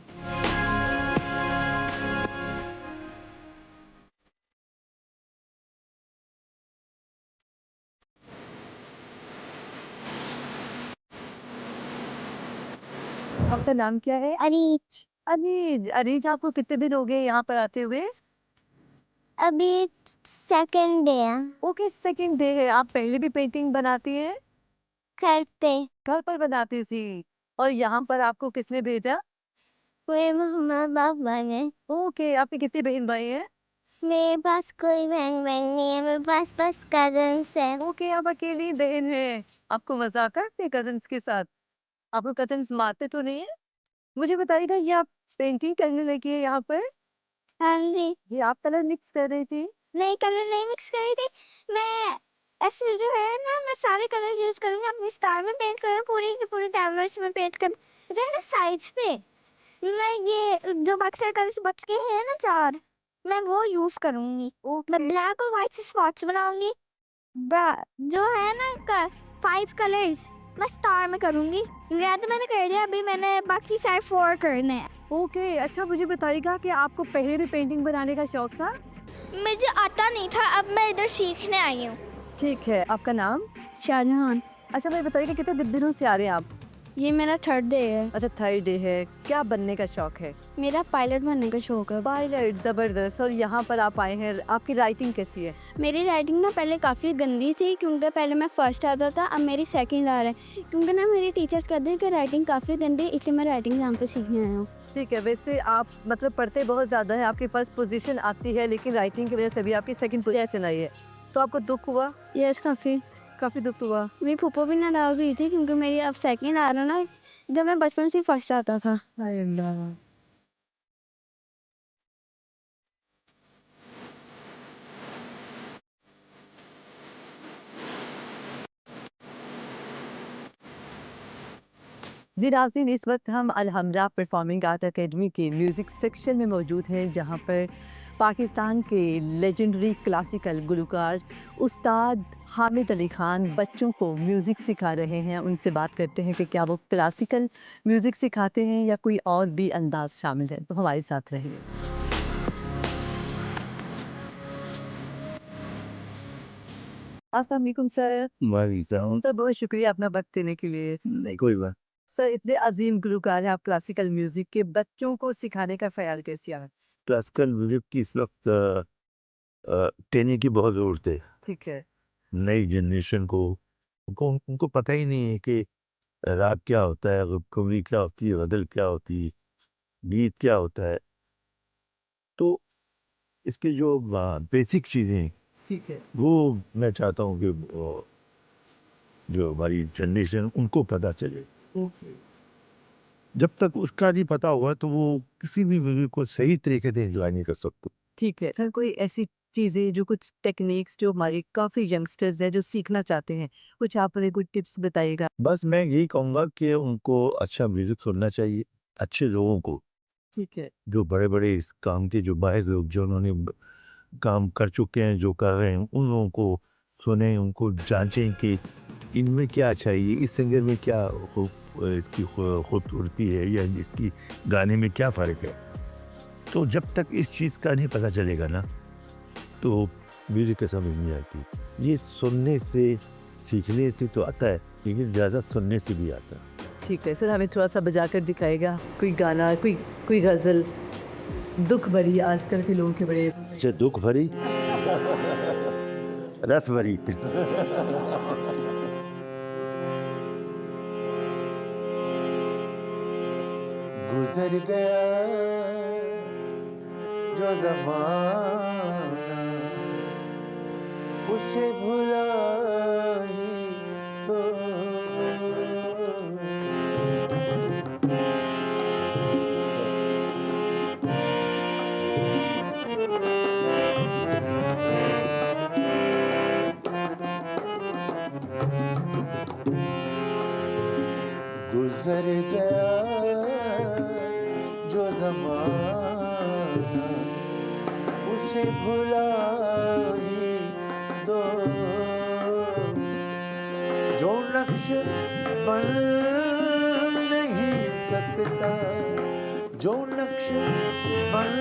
आपका नाम क्या है? अरीज। अनीज। अनीज, आपको कितने दिन हो गए यहाँ पर आते हुए? अभी सेकंड डे है। ओके, सेकंड डे है। आप पहले भी पेंटिंग बनाती हैं? करते घर पर बनाती थी। और यहाँ पर आपको किसने भेजा? कोई मम्मा पापा ने। ओके, आपके कितने बहन भाई हैं? मेरे पास कोई बहन नहीं है, मेरे पास बस कजन्स है। ओके, आप अकेली बहन हैं। आपको मजाक करते हैं कजन्स के साथ? आपको कजन्स मारते तो नहीं है? मुझे बताइएगा, ये आप पेंटिंग करने लगी है यहाँ पर? हाँ जी। ये आप कलर मिक्स कर रही थी? नहीं, कलर नहीं मिक्स करी थी मैं। ऐसे जो है ना, मैं सारे कलर यूज करूंगी, अपनी स्टार में पेंट करूंगी, पूरी की पूरी कैनवस में पेंट कर ना साइड्स पे। मैं ये जो बाकी कलर्स बच के हैं ना 4, मैं वो यूज करूंगी। मैं ब्लैक और व्हाइट से स्पॉट्स बनाऊंगी। जो है ना 5 कलर्स मैं स्टार में करूंगी। रेड मैंने कर दिया, अभी मैंने बाकी सारे 4 करने हैं। ओके, अच्छा मुझे बताइएगा कि आपको पहले भी पेंटिंग बनाने का शौक था? मुझे आता नहीं था, अब मैं इधर सीखने आई हूँ। ठीक है, आपका नाम? शाहजहान। अच्छा मुझे बताइएगा, कितने दिनों से आ रहे हैं आप? ये मेरा थर्ड डे है। अच्छा, थर्ड डे है। क्या बनने का शौक है? मेरा पायलट बनने का शौक है। पायलट, ज़बरदस्त। और यहाँ पर आप आए हैं, आपकी राइटिंग कैसी है? मेरी राइटिंग ना पहले काफ़ी गंदी थी, क्योंकि पहले मैं फर्स्ट आता था, अब मेरी सेकंड आ रहा है। क्योंकि ना मेरी टीचर्स कहते हैं कि राइटिंग काफ़ी गंदी है, इसलिए मैं राइटिंग यहाँ पे सीखने आया हूँ। ठीक है। वैसे आप मतलब पढ़ते बहुत ज़्यादा है, आपकी फर्स्ट पोजीशन आती है, लेकिन राइटिंग की वजह से भी आपकी सेकंड पोजीशन आई है, तो आपको दुख हुआ? यस, काफ़ी दुख हुआ। मेरी फूफो भी ना डाल रही थी, क्योंकि मेरी अब सेकंड आ रहा ना, जब मैं बचपन से फर्स्ट आता था। हाय अल्लाह। जी नाज़रीन, इस वक्त हम अलहमरा परफॉर्मिंग आर्ट एकेडमी के म्यूज़िक सेक्शन में मौजूद हैं, जहां पर पाकिस्तान के लेजेंडरी क्लासिकल गुलकार उस्ताद हामिद अली ख़ान बच्चों को म्यूज़िक सिखा रहे हैं। उनसे बात करते हैं कि क्या वो क्लासिकल म्यूज़िक सिखाते हैं या कोई और भी अंदाज शामिल है। तो हमारे साथ रहिए। अस्सलाम वालेकुम सर। वालेकुम। सर, बहुत शुक्रिया अपना वक्त देने के लिए। नहीं कोई बात। सर, इतने अजीम गुलकार हैं आप क्लासिकल म्यूज़िक के, बच्चों को सिखाने का ख्याल कैसे आया? क्लासिकल म्यूजिक की इस वक्त ट्रेनिंग की बहुत ज़रूरत है। ठीक है। नई जनरेशन को उनको पता ही नहीं है कि राग क्या होता है, कवि क्या होती है, गज़ल क्या होती है, गीत क्या होता है। तो इसके जो बेसिक चीज़ें हैं, ठीक है। वो मैं चाहता हूँ कि जो हमारी जनरेशन उनको पता चले। जब तक उसका नहीं पता होगा तो वो किसी भी म्यूजिक को सही तरीके से एंजॉय नहीं कर सकते। ठीक है सर, कोई ऐसी चीज़ें जो कुछ टेक्निक्स जो हमारे काफ़ी यंगस्टर्स हैं जो सीखना चाहते हैं, कुछ आप उन्हें कुछ टिप्स बताइएगा? बस मैं यही कहूँगा कि उनको अच्छा म्यूजिक सुनना चाहिए, अच्छे लोगों को, ठीक है। जो बड़े-बड़े इस काम के जो माहिर लोग जो उन्होंने काम कर चुके हैं, जो कर रहे हैं, उन लोगों को सुनें, उनको जाँचें कि इनमें क्या चाहिए, इस सिंगर में क्या इसकी खूबसूरती है या इसकी गाने में क्या फ़र्क है। तो जब तक इस चीज़ का नहीं पता चलेगा ना, तो म्यूजिक का समझ नहीं आती। ये सुनने से, सीखने से तो आता है, लेकिन ज़्यादा सुनने से भी आता है। ठीक है सर, हमें थोड़ा सा बजा कर दिखाएगा कोई गाना, कोई गज़ल दुख भरी, आजकल के लोगों के बड़े। अच्छा, दुख भरी रस भरी। गुजर गया जो ज़माना, उसे भुला ही तो। गुजर गया जो ज़माना, उसे भुला ही दो। जो नक्श बन नहीं सकता, जो नक्श बन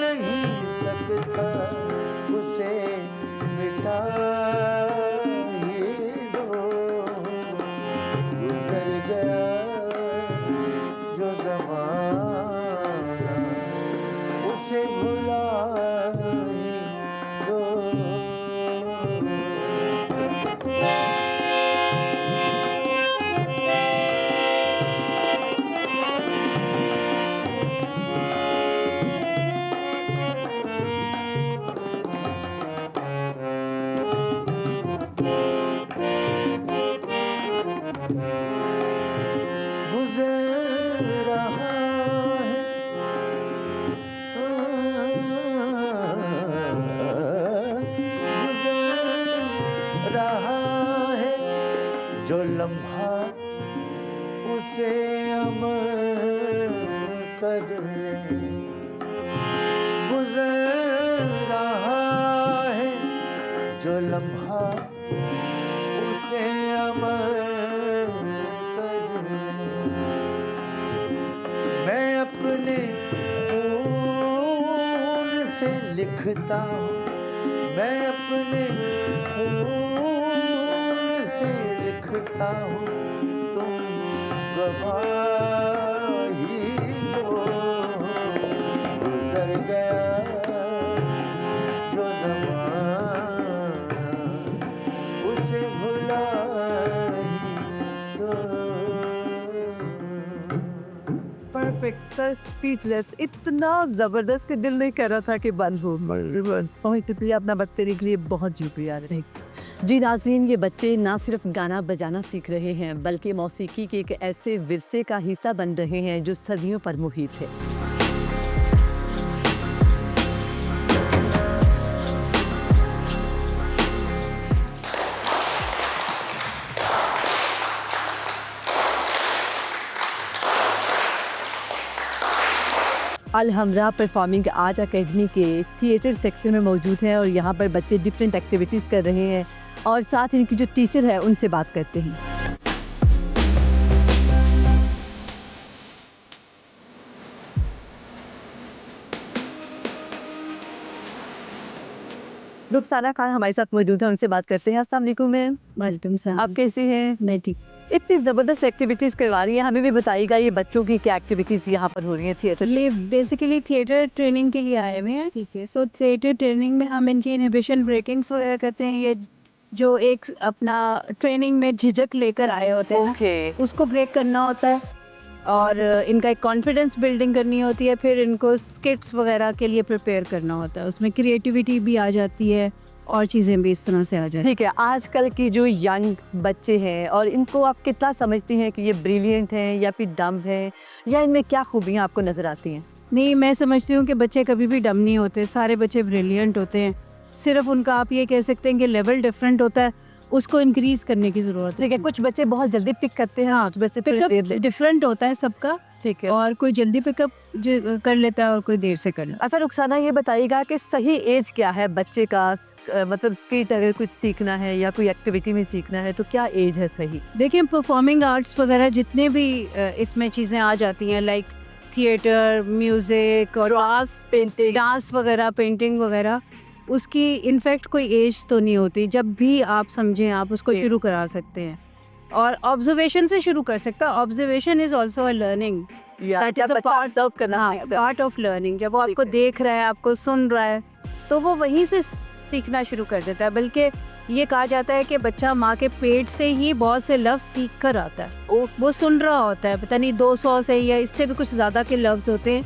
नहीं सकता, उसे मिटा ही दो। गुजर गया जो ज़माना, उसे भुला ही दो। गुजर रहा है, गुजर रहा है जो लम्हा, उसे अमर कर ले। गुजर रहा है जो लम्हा, उसे अमर कर ले। मैं अपने खून से लिखता हूँ, मैं अपने खून से लिखता हूँ, तुम ही दो, गुजर गया जो ज़माना, उसे भुला ही दो। परफेक्ट सर, स्पीचलेस, इतना जबरदस्त कि दिल नहीं कर रहा था कि बंद हो। बहुत शुक्रिया, अपना वक्त देने के लिए बहुत शुक्रिया। जी नाज़रीन, ये बच्चे ना सिर्फ गाना बजाना सीख रहे हैं बल्कि मौसीकी के एक ऐसे विरसे का हिस्सा बन रहे हैं जो सदियों पर मुहित है। अल हमरा परफॉर्मिंग आर्ट एकेडमी के थिएटर सेक्शन में मौजूद हैं और यहाँ पर बच्चे डिफरेंट एक्टिविटीज़ कर रहे हैं और साथ ही इनकी जो टीचर है उनसे बात करते हैं। रुखसाना खान हमारे साथ मौजूद है, उनसे बात करते हैं। अस्सलाम वालेकुम मैम। वालेकुम सलाम। आप कैसे हैं? मैं ठीक। इतनी ज़बरदस्त एक्टिविटीज़ करवा रही हैं, हमें भी बताइएगा ये बच्चों की क्या एक्टिविटीज़ यहाँ पर हो रही हैं थिएटर? ये बेसिकली थिएटर ट्रेनिंग के लिए आए हुए हैं। ठीक है। सो थिएटर ट्रेनिंग में हम इनकी इनहिबिशन ब्रेकिंग्स वगैरह करते हैं। ये जो एक अपना ट्रेनिंग में झिझक लेकर आए होते हैं ओके। उसको ब्रेक करना होता है और इनका एक कॉन्फिडेंस बिल्डिंग करनी होती है। फिर इनको स्किट्स वगैरह के लिए प्रिपेयर करना होता है, उसमें क्रिएटिविटी भी आ जाती है और चीज़ें भी इस तरह से आ जाती ठीक है, आजकल की जो यंग बच्चे हैं और इनको आप कितना समझती हैं कि ये ब्रिलियंट हैं या फिर डम हैं, या इनमें क्या खूबियाँ आपको नज़र आती हैं? नहीं, मैं समझती हूँ कि बच्चे कभी भी डम नहीं होते, सारे बच्चे ब्रिलियंट होते हैं। सिर्फ उनका आप ये कह सकते हैं कि लेवल डिफरेंट होता है, उसको इंक्रीज करने की ज़रूरत है। ठीक है, कुछ बच्चे बहुत जल्दी पिक करते हैं, हाँ, तो वैसे पिकअप डिफरेंट होता है सबका। ठीक है। और कोई जल्दी पिकअप कर लेता है और कोई देर से कर लेता है। अच्छा रुखसाना, ये बताइएगा कि सही एज क्या है बच्चे का, मतलब स्किट अगर कुछ सीखना है या कोई एक्टिविटी में सीखना है तो क्या एज है सही? देखिए, परफॉर्मिंग आर्ट्स वगैरह जितने भी इसमें चीज़ें आ जाती हैं, लाइक थिएटर, म्यूज़िक और डांस वगैरह, पेंटिंग वगैरह, उसकी इनफैक्ट कोई एज तो नहीं होती। जब भी आप समझें आप उसको शुरू करा सकते हैं और ऑब्जर्वेशन से शुरू कर सकते हैं। Observation is also a learning, part of learning. जब वो आपको देख रहा है, आपको सुन रहा है, तो वो वहीं से सीखना शुरू कर देता है। बल्कि ये कहा जाता है कि बच्चा माँ के पेट से ही बहुत से लफ्ज़ सीख कर आता है। वो सुन रहा होता है, पता नहीं 200 से या इससे भी कुछ ज़्यादा के लफ्ज़ होते हैं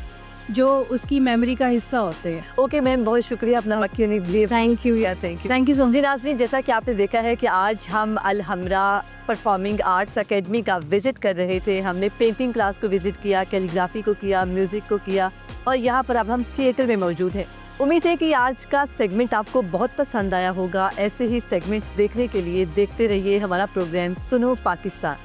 जो उसकी मेमोरी का हिस्सा होते हैं। ओके मैम, बहुत शुक्रिया अपना वक्त देने के लिए। थैंक यू या thank you. Thank you so much. जी नाज़रीन, जैसा कि आपने देखा है कि आज हम अल हमरा परफॉर्मिंग आर्ट्स एकेडमी का विज़िट कर रहे थे। हमने पेंटिंग क्लास को विज़िट किया, कैलीग्राफी को किया, म्यूज़िक को किया और यहाँ पर अब हम थिएटर में मौजूद हैं। उम्मीद है कि आज का सेगमेंट आपको बहुत पसंद आया होगा। ऐसे ही सेगमेंट्स देखने के लिए देखते रहिए हमारा प्रोग्राम सुनो पाकिस्तान।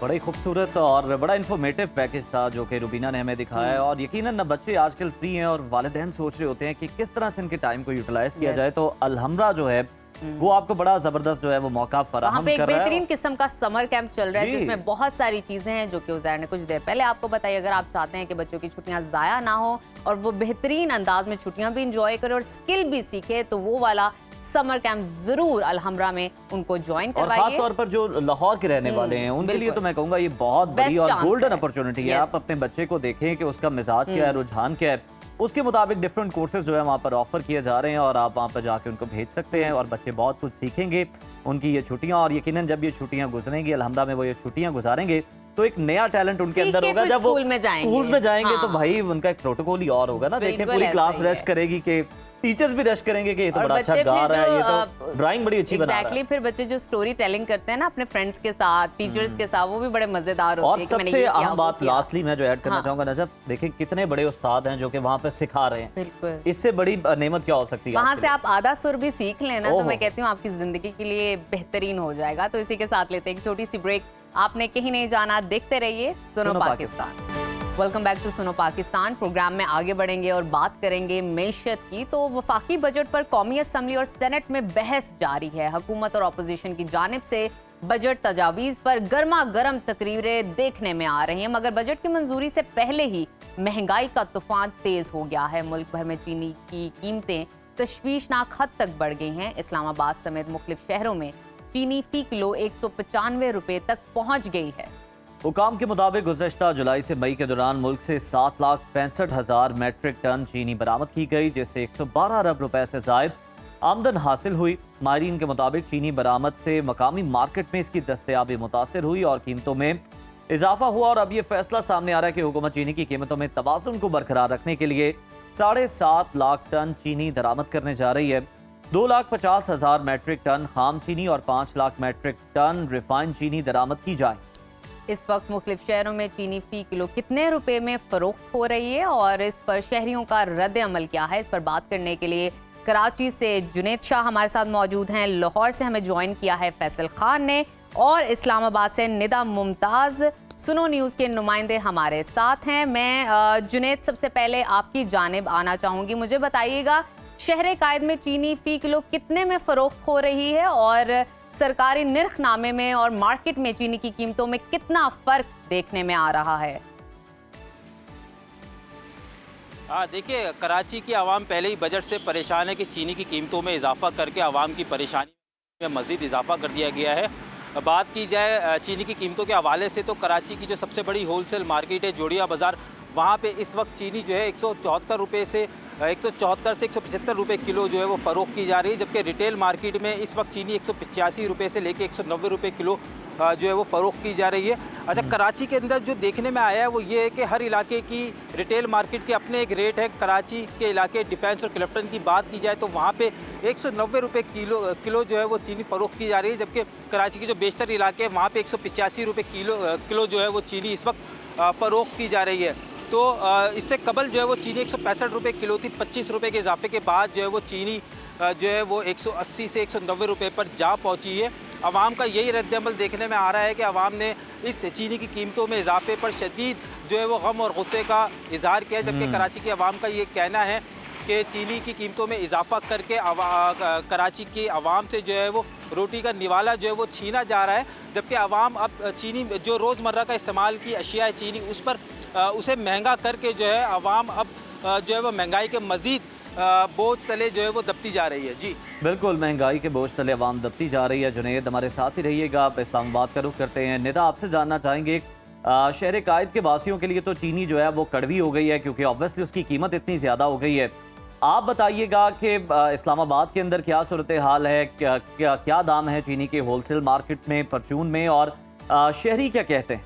बड़ा ही खूबसूरत और बड़ा इन्फॉर्मेटिव पैकेज था जो कि रुबीना ने हमें दिखाया है। और यकीनन ना बच्चे आजकल फ्री हैं और वालिदैन सोच रहे होते हैं कि किस तरह से इनके टाइम को यूटिलाइज किया जाए। तो अल हमरा जो है वो आपको बड़ा जबरदस्त जो है वो मौका फराहम कर रहा है। बेहतरीन किस्म का समर कैंप चल रहा है जी। जिसमें बहुत सारी चीजें हैं जो कि उज़ैर ने कुछ देर पहले आपको बताई। अगर आप चाहते हैं कि बच्चों की छुट्टियां जाया ना हो और वो बेहतरीन अंदाज में छुट्टियां भी इंजॉय करे और स्किल भी सीखे, तो वो वाला समर कैंप जरूर अल हमरा में उनको ज्वाइन और करवाइए। खास तौर पर जो लाहौर के रहने वाले हैं उनके लिए बिल्कुल। तो मैं कहूंगा ये बहुत बड़ी Best और chance गोल्डन है। अपॉर्चुनिटी है। Yes. आप अपने बच्चे को देखें कि उसका मिजाज क्या है, रुझान क्या है, उसके मुताबिक डिफरेंट कोर्सेज जो है वहाँ पर ऑफर किए जा रहे हैं और आप वहाँ पर जाके उनको भेज सकते हैं और बच्चे बहुत कुछ सीखेंगे। उनकी ये छुट्टियाँ, और यकीनन जब ये छुट्टियाँ गुजरेंगी, अलहमदा में वो ये छुट्टियाँ गुजारेंगे तो एक नया टैलेंट उनके सीख अंदर के होगा। कोई जब वो स्कूल में जाएंगे। स्कूल में जाएंगे तो हाँ। भाई उनका एक प्रोटोकॉल ही और होगा ना। देखें बिल्कुल पूरी ऐसा क्लास ही रेस्ट है। करेगी कि टीचर्स भी रेस्ट करेंगे कि ये तो और बड़ा अच्छा बच्चे गा फिर रहा है, ये जो, तो ड्राइंग बड़ी अच्छी बना रहा है। एग्जैक्टली, फिर बच्चे जो स्टोरी टेलिंग करते हैं ना अपने फ्रेंड्स के साथ, टीचर्स के साथ, वो भी बड़े मजेदार होते और हैं कि मैंने सबसे ये किया, अहम वो बात किया। लास्टली मैं जो ऐड करना हाँ। चाहूंगा नजफ, देखें कितने बड़े उस्ताद हैं जो कि वहाँ पे सिखा रहे हैं। बिल्कुल। इससे बड़ी नेमत क्या हो सकती है वहाँ आपके से लिए? आप आधा सुर भी सीख लेना तो ओहो। मैं कहती हूँ आपकी जिंदगी के लिए बेहतरीन हो जाएगा। तो इसी के साथ लेते हैं एक छोटी सी ब्रेक। आपने कहीं नहीं जाना, देखते रहिए सुनो Pakistan. Welcome back to Suno Pakistan. Programme में आगे बढ़ेंगे और बात करेंगे मईशत की। तो वफाकी बजट पर कौमी असम्बली और सेनेट में बहस जारी है। हुकूमत और अपोजिशन की जानिब से बजट तजावीज़ पर गर्मा गर्म तकरीरें देखने में आ रही हैं, मगर बजट की मंजूरी से पहले ही महंगाई का तूफान तेज हो गया है। मुल्क भर में चीनी की कीमतें तशवीशनाक हद तक बढ़ गई हैं। इस्लामाबाद समेत मुख्तलिफ शहरों में चीनी फी किलो 195 रुपए तक पहुंच गई है। हुकाम के मुताबिक गुज़श्ता जुलाई से मई के दौरान मुल्क से 7,65,000 मैट्रिक टन चीनी बरामद की गई, जिससे 112 अरब रुपए से ज़ायद आमदन हासिल हुई। माहिरीन के मुताबिक चीनी बरामद से मकामी मार्केट में इसकी दस्तयाबी मुतासर हुई और कीमतों में इजाफा हुआ। और अब ये फैसला सामने आ रहा है कि हुकूमत चीनी की कीमतों में तवाज़ुन को बरकरार रखने के लिए 7.5 लाख टन चीनी दरामद करने जा रही है। 2,50,000 मैट्रिक टन खाम चीनी और 5 लाख मैट्रिक टन रिफाइंड चीनी दरामद की जाए। इस वक्त मुख्तलिफ शहरों में चीनी फी किलो कितने रुपए में फरोख्त हो रही है और इस पर शहरियों का रद्द अमल क्या है, इस पर बात करने के लिए कराची से जुनेद शाह हमारे साथ मौजूद हैं। लाहौर से हमें ज्वाइन किया है फैसल खान ने और इस्लामाबाद से निदा मुमताज़। सुनो न्यूज़ के नुमाइंदे हमारे साथ हैं। मैं जुनेद सबसे पहले आपकी जानिब आना चाहूँगी। मुझे बताइएगा शहर कायद में चीनी फ़ी किलो कितने में फ़रोख्त हो रही है और सरकारी निर्खनामे में और मार्केट में चीनी की कीमतों में कितना फ़र्क देखने में आ रहा है? देखिए, कराची की आवाम पहले ही बजट से परेशान है कि चीनी की कीमतों में इजाफा करके आवाम की परेशानी में मज़ीद इजाफा कर दिया गया है। बात की जाए चीनी की कीमतों के हवाले से तो कराची की जो सबसे बड़ी होलसेल मार्केट है जोड़िया बाज़ार, वहाँ पे इस वक्त चीनी जो है 174 रुपये से 175 रुपये किलो जो है वो फ़रोख्त की जा रही है, जबकि रिटेल मार्केट में इस वक्त चीनी 185 रुपये से लेके 190 रुपये किलो जो है वो फ़रोख्त की जा रही है। अच्छा, कराची के अंदर जो देखने में आया है वो ये है कि हर इलाके की रिटेल मार्केट के अपने एक रेट है। कराची के इलाके डिफेंस और क्लिफ्टन की बात की जाए तो वहाँ पे 190 रुपये किलो जो है वो चीनी फ़रोख्त की जा रही है, जबकि कराची के जो बेशतर इलाके हैं वहाँ पे 185 रुपये किलो जो है वो चीनी इस वक्त फ़रोख्त की जा रही है। तो इससे कबल जो है वो चीनी 165 रुपये किलो थी। 25 रुपये के इजाफे के बाद जो है वो चीनी जो है वो 180 से 190 रुपये पर जा पहुंची है। आवाम का यही रद्दअमल देखने में आ रहा है कि आवाम ने इस चीनी की कीमतों में इजाफे पर शदीद जो है वो गम और गुस्से का इजहार किया, जबकि कराची की आवाम का ये कहना है कि चीनी की कीमतों में इजाफा करके कराची की आवाम से जो है वो रोटी का निवाला जो है वो छीना जा रहा है, जबकि आवाम अब चीनी जो रोज़मर्रा का इस्तेमाल की अशिया है चीनी उस पर उसे महंगा करके जो है आवाम अब जो है वो महंगाई के मज़ीद बोझ तले जो है वो दबती जा रही है। जी बिल्कुल, महंगाई के बोझ तले आवाम दबती जा रही है। जुनेद हमारे साथ ही रहिएगा। आप इस्लामाबाद का रुख करते हैं। निदा, आपसे जानना चाहेंगे शहर कायद के वासियों के लिए तो चीनी जो है वो कड़वी हो गई है क्योंकि ऑब्वियसली उसकी कीमत इतनी ज़्यादा हो गई है। आप बताइएगा कि इस्लामाबाद के अंदर क्या सूरत हाल है, क्या दाम है चीनी के होलसेल मार्केट में, परचून में, और शहरी क्या कहते हैं?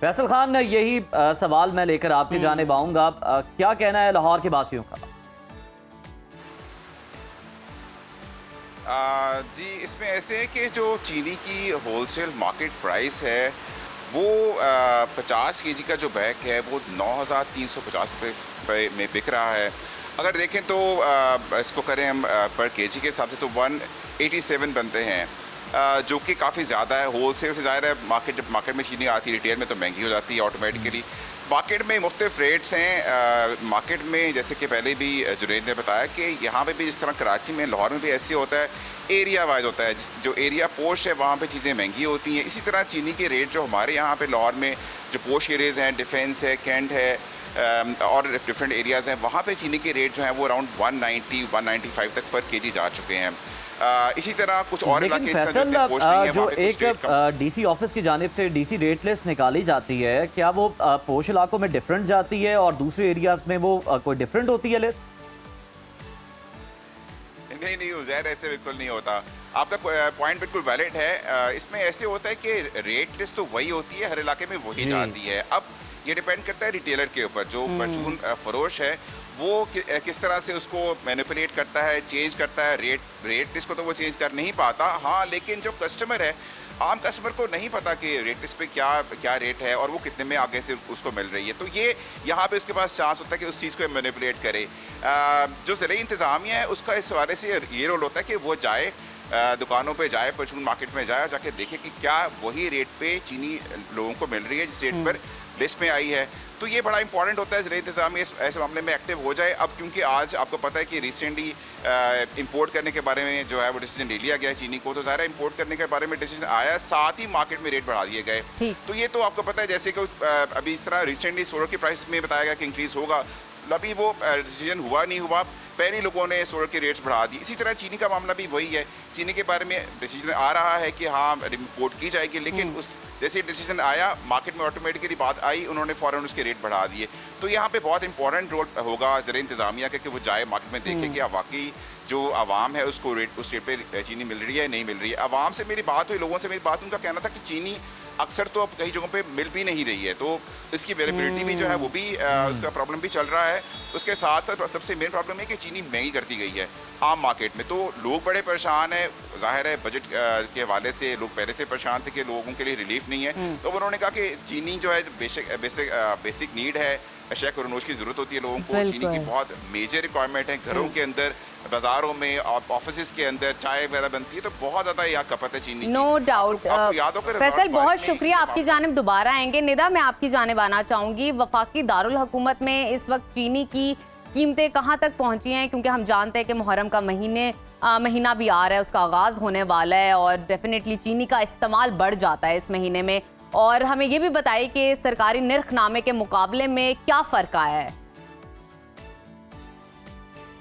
फैसल खान, यही सवाल मैं लेकर आपकी जानिब आऊंगा। क्या कहना है लाहौर के वासियों का? जी, इसमें ऐसे है कि जो चीनी की होलसेल मार्केट प्राइस है वो 50 केजी का जो बैग है वो 9,350 रुपये में बिक रहा है। अगर देखें तो इसको करें हम पर केजी के हिसाब से तो 187 बनते हैं, जो कि काफ़ी ज़्यादा है। होलसेल से ज़ाहिर है जब मार्केट में चीनी आती है रिटेल में तो महंगी हो जाती है ऑटोमेटिकली। मार्केट में मुख्तलिफ रेट्स हैं। मार्केट में जैसे कि पहले भी जुनैद ने बताया कि यहाँ पे भी जिस तरह कराची में, लाहौर में भी ऐसे होता है, एरिया वाइज होता है। जो एरिया पोश है वहाँ पे चीज़ें महंगी होती हैं। इसी तरह चीनी के रेट जो हमारे यहाँ पे लाहौर में जो पोश एरियाज़ हैं, डिफेंस है, कैंट है और डिफरेंट एरियाज़ हैं, वहाँ पे चीनी के रेट जो हैं वो अराउंड 190-195 तक पर केजी जा चुके हैं। इसी तरह कुछ और लेकिन फैसल जो एक डीसी ऑफिस की जानिब से डीसी रेट लिस्ट निकाली जाती है, क्या वो पोश इलाकों में डिफरेंट जाती है और दूसरे एरियाज में वो कोई डिफरेंट होती है लिस्ट? नहीं, उज़ैर, ऐसे बिल्कुल नहीं होता। आपका पॉइंट बिल्कुल वैलिड है। इसमें ऐसे होता है कि रेट लिस्ट तो वही होती है, हर इलाके में वही जाती है। अब ये डिपेंड करता है रिटेलर के ऊपर। जो परचून फरोश है वो किस तरह से उसको मैनिपुलेट करता है, चेंज करता है। रेट लिस्ट को तो वो चेंज कर नहीं पाता। हाँ, लेकिन जो कस्टमर है, आम कस्टमर को नहीं पता कि रेट लिस्ट पे क्या रेट है और वो कितने में आगे से उसको मिल रही है। तो ये यहाँ पे उसके पास चांस होता है कि उस चीज़ को मैनिपुलेट करे। जो ज़राई इंतज़ामिया है उसका इस हवाले से ये रोल होता है कि वो जाए दुकानों पे जाए, परचून मार्केट में जाए और जाके देखे कि क्या वही रेट पे चीनी लोगों को मिल रही है जिस रेट पर लिस्ट में आई है। तो ये बड़ा इंपॉर्टेंट होता है ज़राई इंतज़ामिया ऐसे मामले में एक्टिव हो जाए। अब क्योंकि आज आपको पता है कि रिसेंटली इंपोर्ट करने के बारे में जो है वो डिसीजन ले लिया गया है चीनी को, तो ज़ाहिर है इंपोर्ट करने के बारे में डिसीजन आया, साथ ही मार्केट में रेट बढ़ा दिए गए। तो ये तो आपको पता है, जैसे कि अभी इस तरह रिसेंटली सोलर की प्राइस में बताया गया कि इंक्रीज होगा, अभी वो डिसीजन हुआ नहीं हुआ, पहले लोगों ने सोलर के रेट्स बढ़ा दी। इसी तरह चीनी का मामला भी वही है। चीनी के बारे में डिसीजन आ रहा है कि हाँ इम्पोर्ट की जाएगी, लेकिन उस जैसे डिसीजन आया मार्केट में ऑटोमेटिकली बात आई, उन्होंने फौरन उसके रेट बढ़ा दिए। तो यहाँ पे बहुत इंपॉर्टेंट रोल होगा ज़र इंतजामिया का कि वो जाए मार्केट में देखे कि वाकई जो आवाम है उसको उस रेट पे चीनी मिल रही है नहीं मिल रही है। आवाम से मेरी बात हुई, लोगों से मेरी बात, उनका कहना था कि चीनी अक्सर तो अब कई जगहों पे मिल भी नहीं रही है, तो इसकी अवेलेबिलिटी भी जो है वो भी उसका प्रॉब्लम भी चल रहा है। उसके साथ साथ सबसे मेन प्रॉब्लम है कि चीनी महंगी कर दी गई है आम मार्केट में, तो लोग बड़े परेशान है। जाहिर है बजट के हवाले से लोग पहले से परेशान थे कि लोगों के लिए रिलीफ नहीं है, तो उन्होंने कहा कि चीनी जो है बेसिक नीड है, अशिया खुरनोश की जरूरत होती है लोगों को। चीनी की बहुत मेजर रिक्वायरमेंट है, घरों के अंदर, बाजारों में, ऑफिस के अंदर चाय वगैरह बनती है, तो बहुत ज्यादा यहाँ खपत है चीनी की। No doubt. फैसल बहुत शुक्रिया, आपकी जानिब दोबारा आएंगे। निदा मैं आपकी जानिब आना चाहूंगी। वफाकी दारुल हुकूमत में इस वक्त चीनी की कीमतें कहाँ तक पहुंची हैं, क्योंकि हम जानते हैं कि मुहर्रम का महीना भी आ रहा है, उसका आगाज होने वाला है और डेफिनेटली चीनी का इस्तेमाल बढ़ जाता है इस महीने में। और हमें ये भी बताइए कि सरकारी निर्खनामे के मुकाबले में क्या फ़र्क आया है?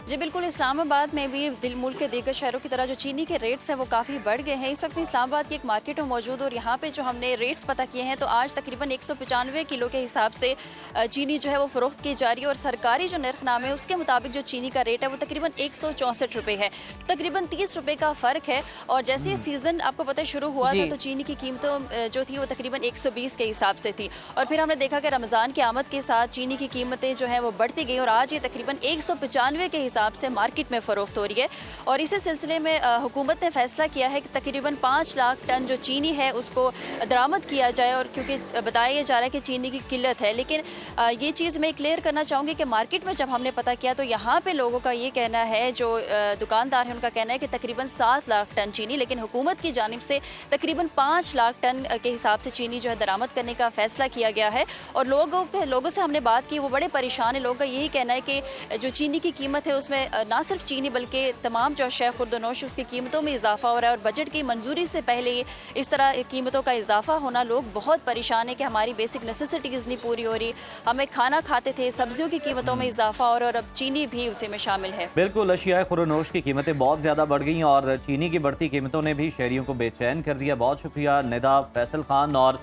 जी बिल्कुल, इस्लामाबाद में भी दिल मुल्क के दीगर शहरों की तरह जो चीनी के रेट्स हैं वो काफ़ी बढ़ गए हैं। इस वक्त इस्लामाबाद की एक मार्केट में मौजूद और यहाँ पे जो हमने रेट्स पता किए हैं तो आज तकरीबन 195 किलो के हिसाब से चीनी जो है वो फ़रोख्त की जा रही है और सरकारी जो निर्खनामे है उसके मुताबिक जो चीनी का रेट है वो तकरीबन 164 रुपये है, तकरीबन 30 रुपये का फ़र्क है। और जैसे ये सीज़न आपको पता है शुरू हुआ था तो चीनी की कीमतों जो थी वो तकरीबन 120 के हिसाब से थी, और फिर हमने देखा कि रमज़ान की आमद के साथ चीनी की कीमतें जो है वो बढ़ती गई और आज ये तकरीबन 195 के हिसाब से मार्केट में फ़रोख्त हो रही है। और इसी सिलसिले में हुकूमत ने फैसला किया है कि तकरीबन 5 लाख टन जो चीनी है उसको दरामद किया जाए, और क्योंकि बताया जा रहा है कि चीनी की किल्लत है। लेकिन ये चीज़ मैं क्लियर करना चाहूँगी कि मार्केट में जब हमने पता किया तो यहाँ पे लोगों का ये कहना है, जो दुकानदार हैं उनका कहना है कि तकरीबन 7 लाख टन चीनी, लेकिन हुकूमत की जानिब से तकरीबन 5 लाख टन के हिसाब से चीनी जो है दरामद करने का फैसला किया गया है। और लोगों से हमने बात की, वो बड़े परेशान है। लोगों का यही कहना है कि जो चीनी की कीमत है उसमें ना सिर्फ चीनी बल्कि तमाम जो अशिया खुर्दनोश उसकी कीमतों में इजाफा हो रहा है, और बजट की मंजूरी से पहले इस तरह कीमतों का इजाफा होना, लोग बहुत परेशान है कि हमारी बेसिक नेसेसिटीज़ नहीं पूरी हो रही। हमें खाना खाते थे, सब्जियों की कीमतों में इजाफा हो रहा है और अब चीनी भी उसी में शामिल है। बिल्कुल, अशिया खुर्दनोश की कीमतें बहुत ज़्यादा बढ़ गई और चीनी की बढ़ती कीमतों ने भी शहरियों को बेचैन कर दिया। बहुत शुक्रिया निदा, फैसल खान और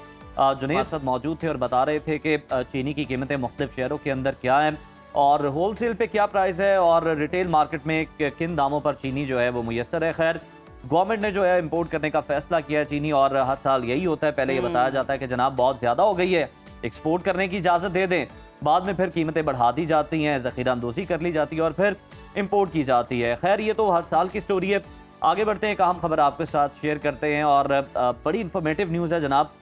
जुनैद साथ मौजूद थे और बता रहे थे कि चीनी की कीमतें मुख्तलिफ शहरों के अंदर क्या हैं और होलसेल पे क्या प्राइस है और रिटेल मार्केट में किन दामों पर चीनी जो है वो मुयस्सर है। खैर, गवर्नमेंट ने जो है इंपोर्ट करने का फैसला किया है चीनी, और हर साल यही होता है। पहले ये बताया जाता है कि जनाब बहुत ज़्यादा हो गई है, एक्सपोर्ट करने की इजाज़त दे दें, बाद में फिर कीमतें बढ़ा दी जाती हैं, ज़ख़ीरा अंदोज़ी कर ली जाती है और फिर इम्पोर्ट की जाती है। खैर, ये तो हर साल की स्टोरी है। आगे बढ़ते हैं, एक अहम खबर आपके साथ शेयर करते हैं और बड़ी इंफॉर्मेटिव न्यूज़ है जनाब।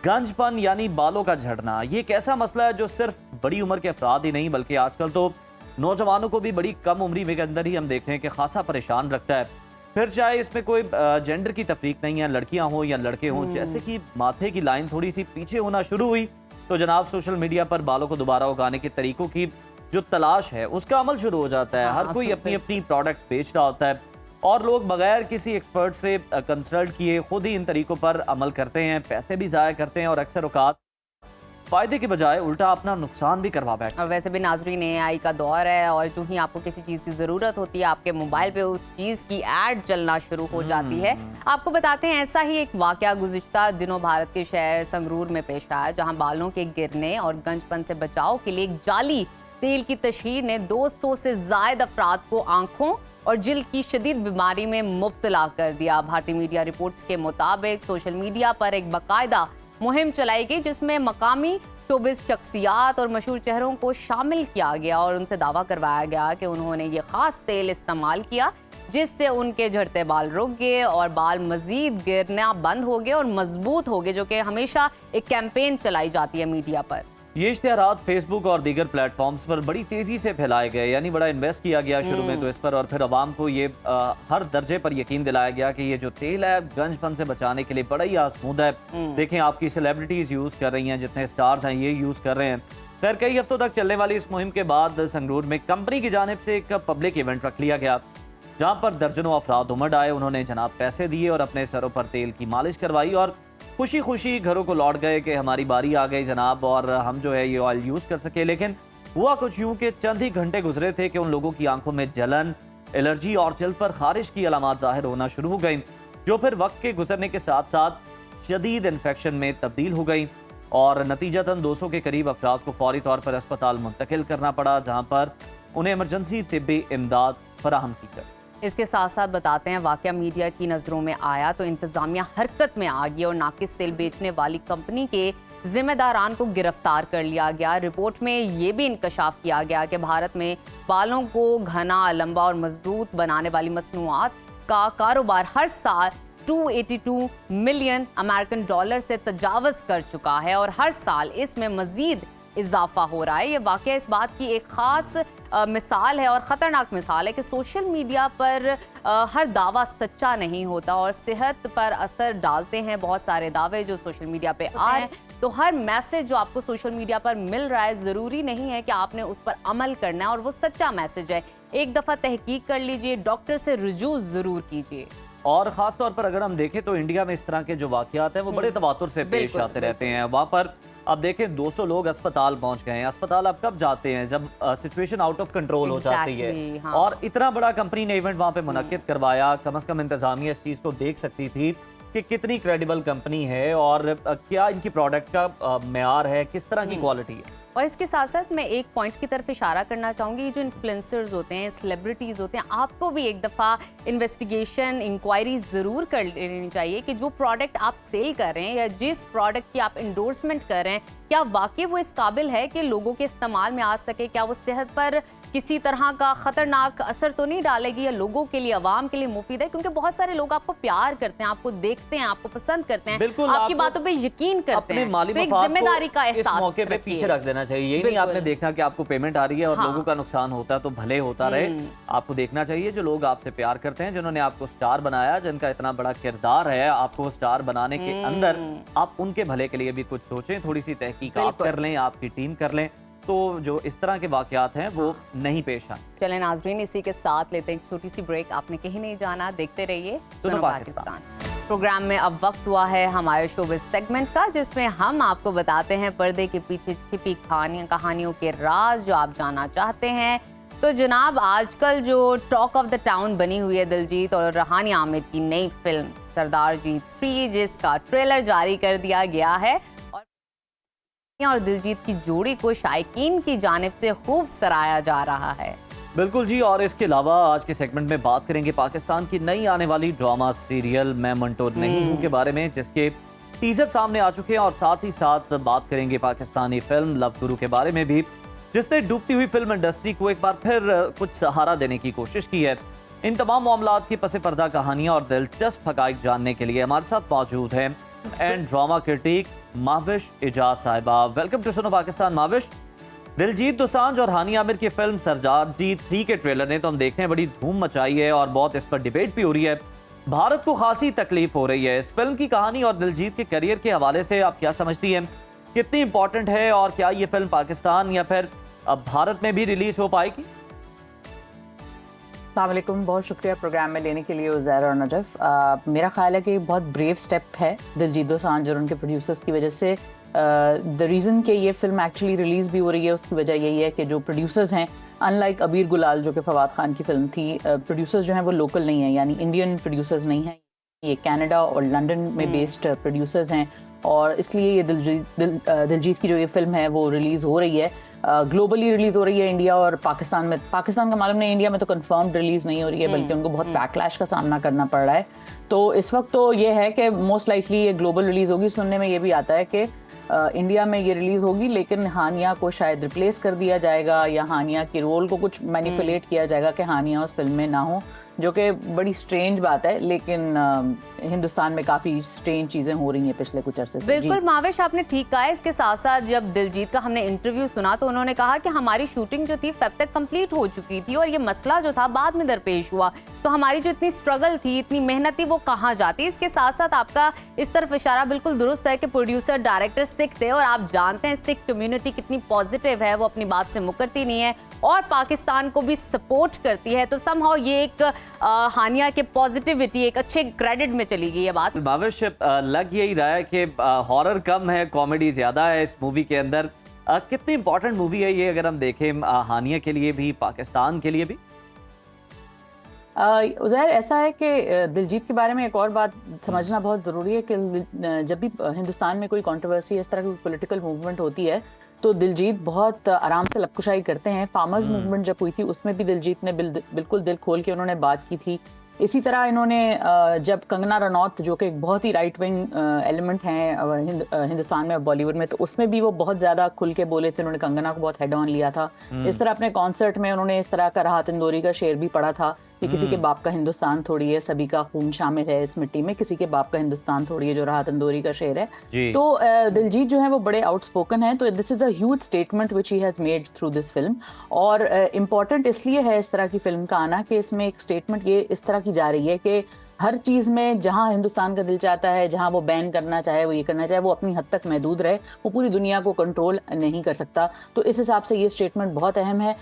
गंजपन यानी बालों का झड़ना, ये एक ऐसा मसला है जो सिर्फ बड़ी उम्र के अफराद ही नहीं बल्कि आजकल तो नौजवानों को भी बड़ी कम उम्री में के अंदर ही हम देख रहे हैं कि खासा परेशान रखता है। फिर चाहे इसमें कोई जेंडर की तफरीक नहीं है, लड़कियां हों या लड़के हों, जैसे कि माथे की लाइन थोड़ी सी पीछे होना शुरू हुई तो जनाब सोशल मीडिया पर बालों को दोबारा उगाने के तरीकों की जो तलाश है उसका अमल शुरू हो जाता है। हर कोई अपनी अपनी प्रोडक्ट्स बेच रहा होता है और लोग बगैर किसी एक्सपर्ट से कंसल्ट किए खुद ही इन तरीकों पर अमल करते हैं, पैसे भी ज़ाया करते हैं और अक्सर औकात फायदे के बजाय उल्टा अपना नुकसान भी करवा बैठते हैं। और वैसे भी नाजरीन AI का दौर है और जो ही आपको किसी चीज़ की ज़रूरत होती है आपके मोबाइल पे उस चीज़ की ऐड चलना शुरू हो जाती है। आपको बताते हैं ऐसा ही एक वाकया गुज़िश्ता दिनों भारत के शहर संगरूर में पेश आया, जहां बालों के गिरने और गंजपन से बचाव के लिए एक जाली तेल की तशहीर ने 200 से ज़ायद अफराद को आंखों और जिल्द की शदीद बीमारी में मुब्तला कर दिया। भारतीय मीडिया रिपोर्ट्स के मुताबिक सोशल मीडिया पर एक बाकायदा मुहिम चलाई गई जिसमें मकामी शोबिस शख्सियात और मशहूर चेहरों को शामिल किया गया और उनसे दावा करवाया गया कि उन्होंने ये खास तेल इस्तेमाल किया जिससे उनके झड़ते बाल रुक गए और बाल मजीद गिरना बंद हो गए और मजबूत हो गए, जो कि हमेशा एक कैंपेन चलाई जाती है मीडिया पर। ये इश्तिहारात फेसबुक और दीगर प्लेटफॉर्म्स पर बड़ी तेज़ी से फैलाए गए, यानी बड़ा इन्वेस्ट किया गया शुरू में तो इस पर, और फिर आवाम को ये हर दर्जे पर यकीन दिलाया गया कि ये जो तेल है गंजपन से बचाने के लिए बड़ा ही आजमूदा है। देखें, आपकी सेलिब्रिटीज़ यूज़ कर रही हैं, जितने स्टार्स हैं ये यूज़ कर रहे हैं। खैर, कई हफ्तों तक चलने वाली इस मुहिम के बाद संगरूर में कंपनी की जानिब से एक पब्लिक इवेंट रख लिया गया जहाँ पर दर्जनों अफराद उमड़ आए। उन्होंने जनाब पैसे दिए और अपने सरों पर तेल की मालिश करवाई और खुशी खुशी घरों को लौट गए कि हमारी बारी आ गई जनाब और हम जो है ये ऑयल यूज़ कर सके। लेकिन हुआ कुछ यूं कि चंद ही घंटे गुजरे थे कि उन लोगों की आंखों में जलन, एलर्जी और जल्द पर खारिश की अलामात जाहिर होना शुरू हो गई, जो फिर वक्त के गुजरने के साथ साथ शदीद इन्फेक्शन में तब्दील हो गई और नतीजतन 200 के करीब अफराद को फौरी तौर पर अस्पताल मुंतकिल करना पड़ा, जहां पर उन्हें इमरजेंसी तिब्बी इमदाद फराहम की गई। इसके साथ साथ बताते हैं वाकया मीडिया की नज़रों में आया तो इंतजामिया हरकत में आ गई और नाकिस तेल बेचने वाली कंपनी के जिम्मेदारान को गिरफ्तार कर लिया गया। रिपोर्ट में ये भी इंकशाफ किया गया कि भारत में बालों को घना, लंबा और मजबूत बनाने वाली मसनूआत का कारोबार हर साल 282 मिलियन अमेरिकन डॉलर से तजावज़ कर चुका है और हर साल इसमें मजीद इजाफा हो रहा है। ये वाकया इस बात की एक ख़ास मिसाल है और ख़तरनाक मिसाल है कि सोशल मीडिया पर हर दावा सच्चा नहीं होता और सेहत पर असर डालते हैं बहुत सारे दावे जो सोशल मीडिया पे आ रहे हैं। तो हर मैसेज जो आपको सोशल मीडिया पर मिल रहा है, ज़रूरी नहीं है कि आपने उस पर अमल करना है और वो सच्चा मैसेज है। एक दफ़ा तहकीक कर लीजिए, डॉक्टर से रुजू ज़रूर कीजिए। और ख़ास तौर पर अगर हम देखें तो इंडिया में इस तरह के जो वाक़यात हैं वो बड़े तवातुर से पेश आते रहते हैं। वहाँ पर अब देखें 200 लोग अस्पताल पहुंच गए हैं। अस्पताल अब कब जाते हैं? जब सिचुएशन आउट ऑफ कंट्रोल हो जाती है। हाँ। और इतना बड़ा कंपनी ने इवेंट वहां पे मुनक्किद करवाया, कम से कम इंतजामिया इस चीज़ को देख सकती थी कि कितनी क्रेडिबल कंपनी है और क्या इनकी प्रोडक्ट का मेयार है, किस तरह की क्वालिटी है। और इसके साथ साथ मैं एक पॉइंट की तरफ इशारा करना चाहूँगी, जो इन्फ्लुएंसर्स होते हैं, सेलिब्रिटीज़ होते हैं, आपको भी एक दफ़ा इन्वेस्टिगेशन, इंक्वायरी ज़रूर कर लेनी चाहिए कि जो प्रोडक्ट आप सेल कर रहे हैं या जिस प्रोडक्ट की आप इंडोर्समेंट कर रहे हैं, क्या वाकई वो इस काबिल है कि लोगों के इस्तेमाल में आ सके? क्या वो सेहत पर किसी तरह का ख़तरनाक असर तो नहीं डालेगी या लोगों के लिए, आवाम के लिए मुफीद है? क्योंकि बहुत सारे लोग आपको प्यार करते हैं, आपको देखते हैं, आपको पसंद करते हैं, आपकी बातों पे यकीन करते हैं, माली तो एक मफाद जिम्मेदारी का को इस एहसास मौके पे पीछे रख देना चाहिए। यही नहीं आपने देखना कि आपको पेमेंट आ रही है और हाँ। लोगों का नुकसान होता है तो भले होता रहे। आपको देखना चाहिए जो लोग आपसे प्यार करते हैं, जिन्होंने आपको स्टार बनाया, जिनका इतना बड़ा किरदार है आपको स्टार बनाने के अंदर, आप उनके भले के लिए भी कुछ सोचें, थोड़ी सी तहकीक आप कर लें, आपकी टीम कर लें, तो जो इस तरह के वाकयात हैं वो नहीं पेश आए। चलें नाज़रीन, इसी के साथ लेते हैं एक छोटी सी ब्रेक। आपने कहीं नहीं जाना, देखते रहिए सुनो पाकिस्तान। प्रोग्राम में अब वक्त हुआ है हमारे शोबिज़ सेगमेंट का, जिसमें हम आपको बताते हैं पर्दे के पीछे छिपी कहानियों के राज जो आप जानना चाहते हैं। तो जनाब, आजकल जो टॉक ऑफ द टाउन बनी हुई है दिलजीत और रहानी आमिर की नई फिल्म सरदार जी 3, जिसका ट्रेलर जारी कर दिया गया है और दिलजीत की जोड़ी को शायकीन की जानिब से खूब सराहा जा रहा है। बिल्कुल जी। और इसके अलावा आज के सेगमेंट में बात करेंगे पाकिस्तान की नई आने वाली ड्रामा सीरियल मैं मंटो नहीं हूं के बारे में, जिसके टीजर सामने आ चुके हैं, और साथ ही साथ बात करेंगे पाकिस्तानी फिल्म लव गुरु के बारे में भी, जिसने डूबती हुई फिल्म इंडस्ट्री को एक बार फिर कुछ सहारा देने की कोशिश की है। इन तमाम मामलात की पसे पर्दा कहानियां और दिलचस्प हकाइक जानने के लिए हमारे साथ मौजूद हैं and drama critic Mahvish Ejaz साहिबा। Welcome to Suno Pakistan. माविश, दिलजीत दोसांझ और हानी आमिर की फिल्म सरदार जी 3 के ट्रेलर ने तो हम देख रहे हैं बड़ी धूम मचाई है और बहुत इस पर डिबेट भी हो रही है। भारत को खासी तकलीफ हो रही है। इस फिल्म की कहानी और दिलजीत के करियर के हवाले से आप क्या समझती हैं, कितनी इंपॉर्टेंट है और क्या ये फिल्म पाकिस्तान या फिर अब भारत में भी रिलीज हो पाएगी? अस्सलामुअलैकुम, बहुत शुक्रिया प्रोग्राम में लेने के लिए उज़ैर और नजफ। मेरा ख्याल है कि बहुत ब्रेव स्टेप है दिलजीत दोसांझ और उनके प्रोड्यूसर्स की वजह से। द रीज़न कि ये फिल्म एक्चुअली रिलीज़ भी हो रही है उसकी वजह यही है कि जो प्रोड्यूसर्स हैं, अनलाइक अबीर गुलाल जो कि फवाद खान की फिल्म थी, प्रोड्यूसर्स जो हैं वो लोकल नहीं हैं, यानी इंडियन प्रोड्यूसर्स नहीं हैं, ये कनाडा और लंदन में बेस्ड प्रोड्यूसर्स हैं, और इसलिए ये दिलजीत की जो ये फिल्म है वो रिलीज़ हो रही है, ग्लोबली रिलीज़ हो रही है। इंडिया और पाकिस्तान में, पाकिस्तान का मालूम नहीं, इंडिया में तो कंफर्म रिलीज़ नहीं हो रही है, बल्कि उनको बहुत बैकलैश का सामना करना पड़ रहा है। तो इस वक्त तो ये है कि मोस्ट लाइकली ये ग्लोबल रिलीज़ होगी। सुनने में ये भी आता है कि इंडिया में ये रिलीज़ होगी, लेकिन हानिया को शायद रिप्लेस कर दिया जाएगा या हानिया के रोल को कुछ मैनिपुलेट किया जाएगा कि हानिया उस फिल्म में ना हो, जो कि बड़ी स्ट्रेंज बात है। लेकिन हिंदुस्तान में काफ़ी स्ट्रेंज चीज़ें हो रही हैं पिछले कुछ अरसे से। बिल्कुल माविश, आपने ठीक कहा है। इसके साथ साथ जब दिलजीत का हमने इंटरव्यू सुना तो उन्होंने कहा कि हमारी शूटिंग जो थी फेब तक कंप्लीट हो चुकी थी और ये मसला जो था बाद में दरपेश हुआ, तो हमारी जो इतनी स्ट्रगल थी, इतनी मेहनत थी, वो कहाँ जाती। इसके साथ साथ आपका इस तरफ इशारा बिल्कुल दुरुस्त है कि प्रोड्यूसर डायरेक्टर सिख थे, और आप जानते हैं सिख कम्युनिटी कितनी पॉजिटिव है, वो अपनी बात से मुकरती नहीं है और पाकिस्तान को भी सपोर्ट करती है। तो समहाउ ये एक हानिया के पॉजिटिविटी एक अच्छे क्रेडिट में चली गई है बात। भावेश, लग यही रहा है कि हॉरर कम है, कॉमेडी ज्यादा है इस मूवी के अंदर। कितनी इंपॉर्टेंट मूवी है ये अगर हम देखें हानिया के लिए भी, पाकिस्तान के लिए भी? उज़ैर, ऐसा है कि दिलजीत के बारे में एक और बात समझना बहुत ज़रूरी है कि जब भी हिंदुस्तान में कोई कंट्रोवर्सी इस तरह की पॉलिटिकल मूवमेंट होती है तो दिलजीत बहुत आराम से लपकुशाई करते हैं। फार्मर्स मूवमेंट जब हुई थी उसमें भी दिलजीत ने बिल्कुल दिल खोल के उन्होंने बात की थी। इसी तरह इन्होंने जब कंगना रनौत जो कि एक बहुत ही राइट विंग एलिमेंट हैं हिंदुस्तान में, बॉलीवुड में, तो उसमें भी वो बहुत ज़्यादा खुल के बोले थे। उन्होंने कंगना को बहुत हेड ऑन लिया था। इस तरह अपने कॉन्सर्ट में उन्होंने इस तरह का राहत इंदौरी का शेर भी पढ़ा था कि किसी के बाप का हिंदुस्तान थोड़ी है, सभी का खून शामिल है इस मिट्टी में, किसी के बाप का हिंदुस्तान थोड़ी है, जो राहत इंदौरी का शेर है। तो दिलजीत जो है वो बड़े आउटस्पोकन है, तो this is a huge statement which he has made through this film. और इम्पॉर्टेंट इसलिए है इस तरह की फिल्म का आना कि इसमें एक स्टेटमेंट ये इस तरह की जा रही है कि हर चीज़ में जहाँ हिंदुस्तान का दिल चाहता है, जहाँ वो बैन करना चाहे, वो ये करना चाहे, वो अपनी हद तक महदूद रहे, वो पूरी दुनिया को कंट्रोल नहीं कर सकता। तो इस हिसाब से ये स्टेटमेंट बहुत अहम है।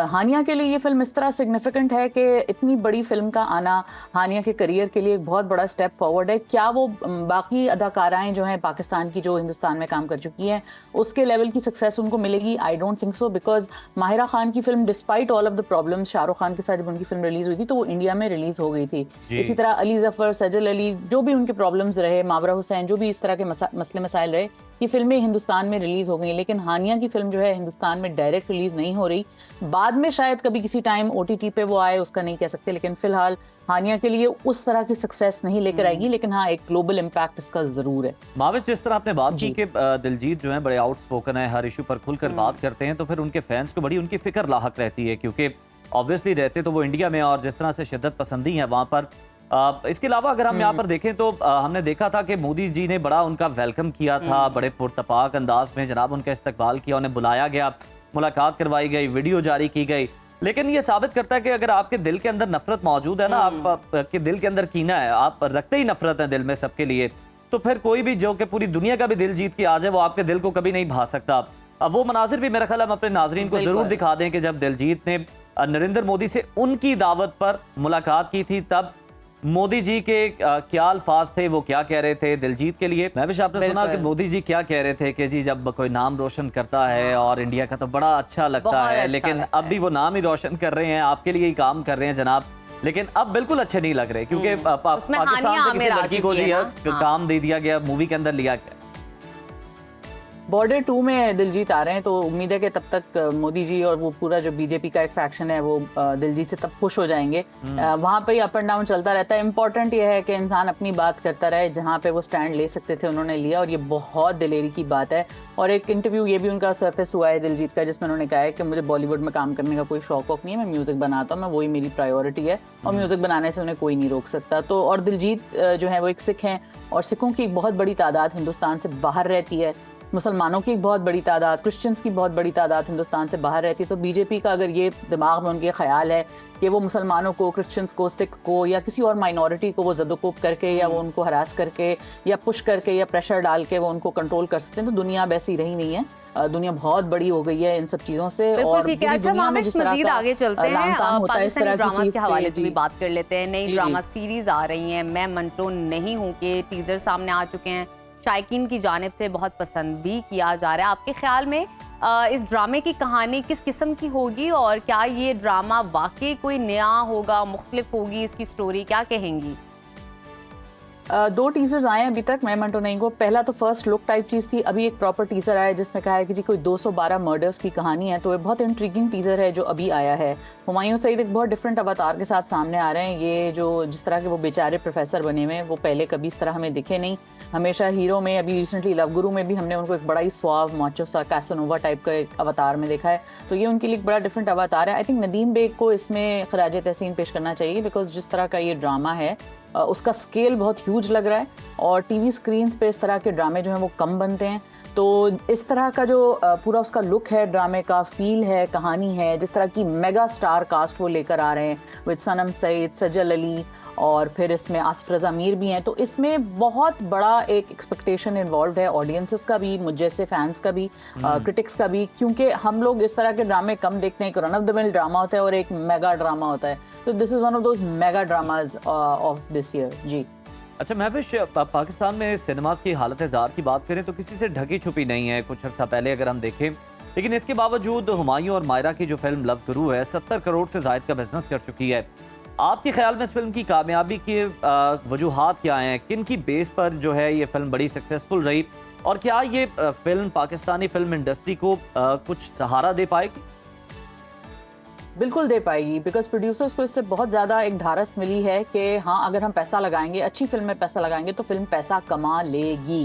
हानिया के लिए ये फिल्म इस तरह सिग्निफिकेंट है कि इतनी बड़ी फिल्म का आना हानिया के करियर के लिए एक बहुत बड़ा स्टेप फॉरवर्ड है। क्या वो बाकी अदाकाराएं जो हैं पाकिस्तान की, जो हिंदुस्तान में काम कर चुकी हैं, उसके लेवल की सक्सेस उनको मिलेगी? I don't think so, because Mahira Khan की film despite all of the problems, Shahrukh Khan के साथ जब उनकी फिल्म रिलीज हुई थी तो वो इंडिया में रिलीज हो गई थी। इसी तरह अली जफर, सजल अली, जो भी उनके प्रॉब्लम्स रहे, मावरा हुसैन, जो भी इस तरह के मसले मसाइल रहे, ये फिल्में हिंदुस्तान में रिलीज हो गई। लेकिन हानिया की फिल्म जो है हिंदुस्तान में डायरेक्ट रिलीज नहीं हो रही। बाद में शायद कभी किसी टाइम OTT पे वो आए, उसका नहीं कह सकते, लेकिन फिलहाल हानिया के लिए उस तरह की सक्सेस नहीं लेकर आएगी। लेकिन हाँ, एक ग्लोबल इम्पैक्ट इसका जरूर है। माविश, जिस तरह आपने बात की कि दिलजीत जो है बड़े आउटस्पोकन है, हर इशू पर खुलकर बात करते हैं, तो फिर उनके फैंस को बड़ी उनकी फिक्र लाहक रहती है, क्योंकि ऑब्वियसली रहते तो वो इंडिया में, और जिस तरह से शिद्दत पसंदी है वहाँ पर। इसके अलावा अगर हम यहाँ पर देखें तो हमने देखा था कि मोदी जी ने बड़ा उनका वेलकम किया था, बड़े पुरतपाक अंदाज में जनाब उनका इस्तकबाल किया, उन्हें बुलाया गया, मुलाकात करवाई गई, वीडियो जारी की गई। लेकिन ये साबित करता है कि अगर आपके दिल के अंदर नफरत मौजूद है ना, आपके दिल के अंदर कीना है, आप रखते ही नफरत है दिल में सबके लिए, तो फिर कोई भी जो कि पूरी दुनिया का भी दिल जीत के आ जाए, वो आपके दिल को कभी नहीं भा सकता। अब वो मनाजिर भी मेरा ख्याल हम अपने नाजरीन को जरूर दिखा दें कि जब दिलजीत ने नरेंद्र मोदी से उनकी दावत पर मुलाकात की थी, तब मोदी जी के क्या अल्फाज थे, वो क्या कह रहे थे दिलजीत के लिए। मैं भी आपने सुना कि मोदी जी क्या कह रहे थे कि जी जब कोई नाम रोशन करता है और इंडिया का तो बड़ा अच्छा लगता है, लेकिन अब भी वो नाम ही रोशन कर रहे हैं, आपके लिए ही काम कर रहे हैं जनाब, लेकिन अब बिल्कुल अच्छे नहीं लग रहे, क्योंकि पाकिस्तान से किसी लड़की को जी काम दे दिया गया, मूवी के अंदर लिया गया। बॉर्डर 2 में दिलजीत आ रहे हैं, तो उम्मीद है कि तब तक मोदी जी और वो पूरा जो बीजेपी का एक फैक्शन है वो दिलजीत से तब खुश हो जाएंगे। वहाँ पे ही अप एंड डाउन चलता रहता है। इंपॉर्टेंट ये है कि इंसान अपनी बात करता रहे, जहाँ पे वो स्टैंड ले सकते थे उन्होंने लिया, और ये बहुत दिलेरी की बात है। और एक इंटरव्यू ये भी उनका सरफेस हुआ है दिलजीत का, जिसमें उन्होंने कहा है कि मुझे बॉलीवुड में काम करने का कोई शौक वौक नहीं है, मैं म्यूजिक बनाता हूँ, मैं वही मेरी प्रायोरिटी है, और म्यूजिक बनाने से उन्हें कोई नहीं रोक सकता। तो और दिलजीत जो है वो एक सिख हैं, और सिखों की एक बहुत बड़ी तादाद हिंदुस्तान से बाहर रहती है, मुसलमानों की एक बहुत बड़ी तादाद, क्रिश्चियंस की बहुत बड़ी तादाद हिंदुस्तान से बाहर रहती है। तो बीजेपी का अगर ये दिमाग में उनके ख्याल है कि वो मुसलमानों को, क्रिश्चियंस को, सिख को या किसी और माइनॉरिटी को वो ज़दोकोब करके या वो उनको हरास करके या पुश करके या प्रेशर डाल के वो उनको कंट्रोल कर सकते हैं, तो दुनिया वैसी रही नहीं है। दुनिया बहुत बड़ी हो गई है इन सब चीज़ों से। और दुनिया में जिस तरह का आगे चलते हैं, पाकिस्तानी ड्रामा के हवाले से भी बात कर लेते हैं। नई ड्रामा सीरीज आ रही है, मैं मंटो नहीं हूँ के टीजर सामने आ चुके हैं, शायकीन की जानिब से बहुत पसंद भी किया जा रहा है। आपके ख्याल में इस ड्रामे की कहानी किस किस्म की होगी, और क्या ये ड्रामा वाकई कोई नया होगा, मुख्तलिफ होगी इसकी स्टोरी, क्या कहेंगी? 2 टीजर्स आए हैं अभी तक, मैं मंटो नहीं को। पहला तो फर्स्ट लुक टाइप चीज़ थी, अभी एक प्रॉपर टीजर आया जिसमें कहा है कि जी कोई 212 मर्डर्स की कहानी है। तो ये बहुत इंट्रीगिंग टीजर है जो अभी आया है। हुमायूं सईद एक बहुत डिफरेंट अवतार के साथ सामने आ रहे हैं। ये जो जिस तरह के वो बेचारे प्रोफेसर बने हुए हैं, वो पहले कभी इस तरह हमें दिखे नहीं। हमेशा हीरो में, अभी रिसेंटली लव गुरु में भी हमने उनको एक बड़ा ही स्वाव, मॉचो सा, कैसनोवा टाइप का एक अवतार में देखा है। तो ये उनके लिए एक बड़ा डिफरेंट अवतार है। आई थिंक नदीम बेग को इसमें खराज तहसीन पेश करना चाहिए, बिकॉज जिस तरह का ये ड्रामा है उसका स्केल बहुत ह्यूज लग रहा है, और टीवी स्क्रीन्स पे इस तरह के ड्रामे जो हैं वो कम बनते हैं। तो इस तरह का जो पूरा उसका लुक है, ड्रामे का फील है, कहानी है, जिस तरह की मेगा स्टार कास्ट वो लेकर आ रहे हैं विद सनम सईद, सजल अली, और फिर इसमें आसिफ रज़ा मीर भी हैं। तो इसमें बहुत बड़ा एक एक्सपेक्टेशन इन्वॉल्व है, ऑडियंसेस का भी, मुझ जैसे फैंस का भी, क्रिटिक्स का भी, क्योंकि हम लोग इस तरह के ड्रामे कम देखते हैं। एक run of the mill drama होता है और एक मेगा ड्रामा होता है। तो this is one of those mega dramas of this year. जी अच्छा महविश, पाकिस्तान में सिनेमाज की हालत ज़ार की बात करें तो किसी से ढकी छुपी नहीं है। कुछ अर्सा पहले अगर हम देखें लेकिन इसके बावजूद हुमायूं और मायरा की जो फिल्म लव गुरु है 70 करोड़ से जायद का बिजनेस कर चुकी है। आपके ख्याल में इस फिल्म की कामयाबी के वजूहात क्या हैं? किन की बेस पर जो है ये फिल्म बड़ी सक्सेसफुल रही, और क्या ये फिल्म पाकिस्तानी फिल्म इंडस्ट्री को कुछ सहारा दे पाएगी? बिल्कुल दे पाएगी, बिकॉज प्रोड्यूसर्स को इससे बहुत ज़्यादा एक ढारस मिली है कि हाँ, अगर हम पैसा लगाएंगे, अच्छी फिल्म में पैसा लगाएंगे तो फिल्म पैसा कमा लेगी।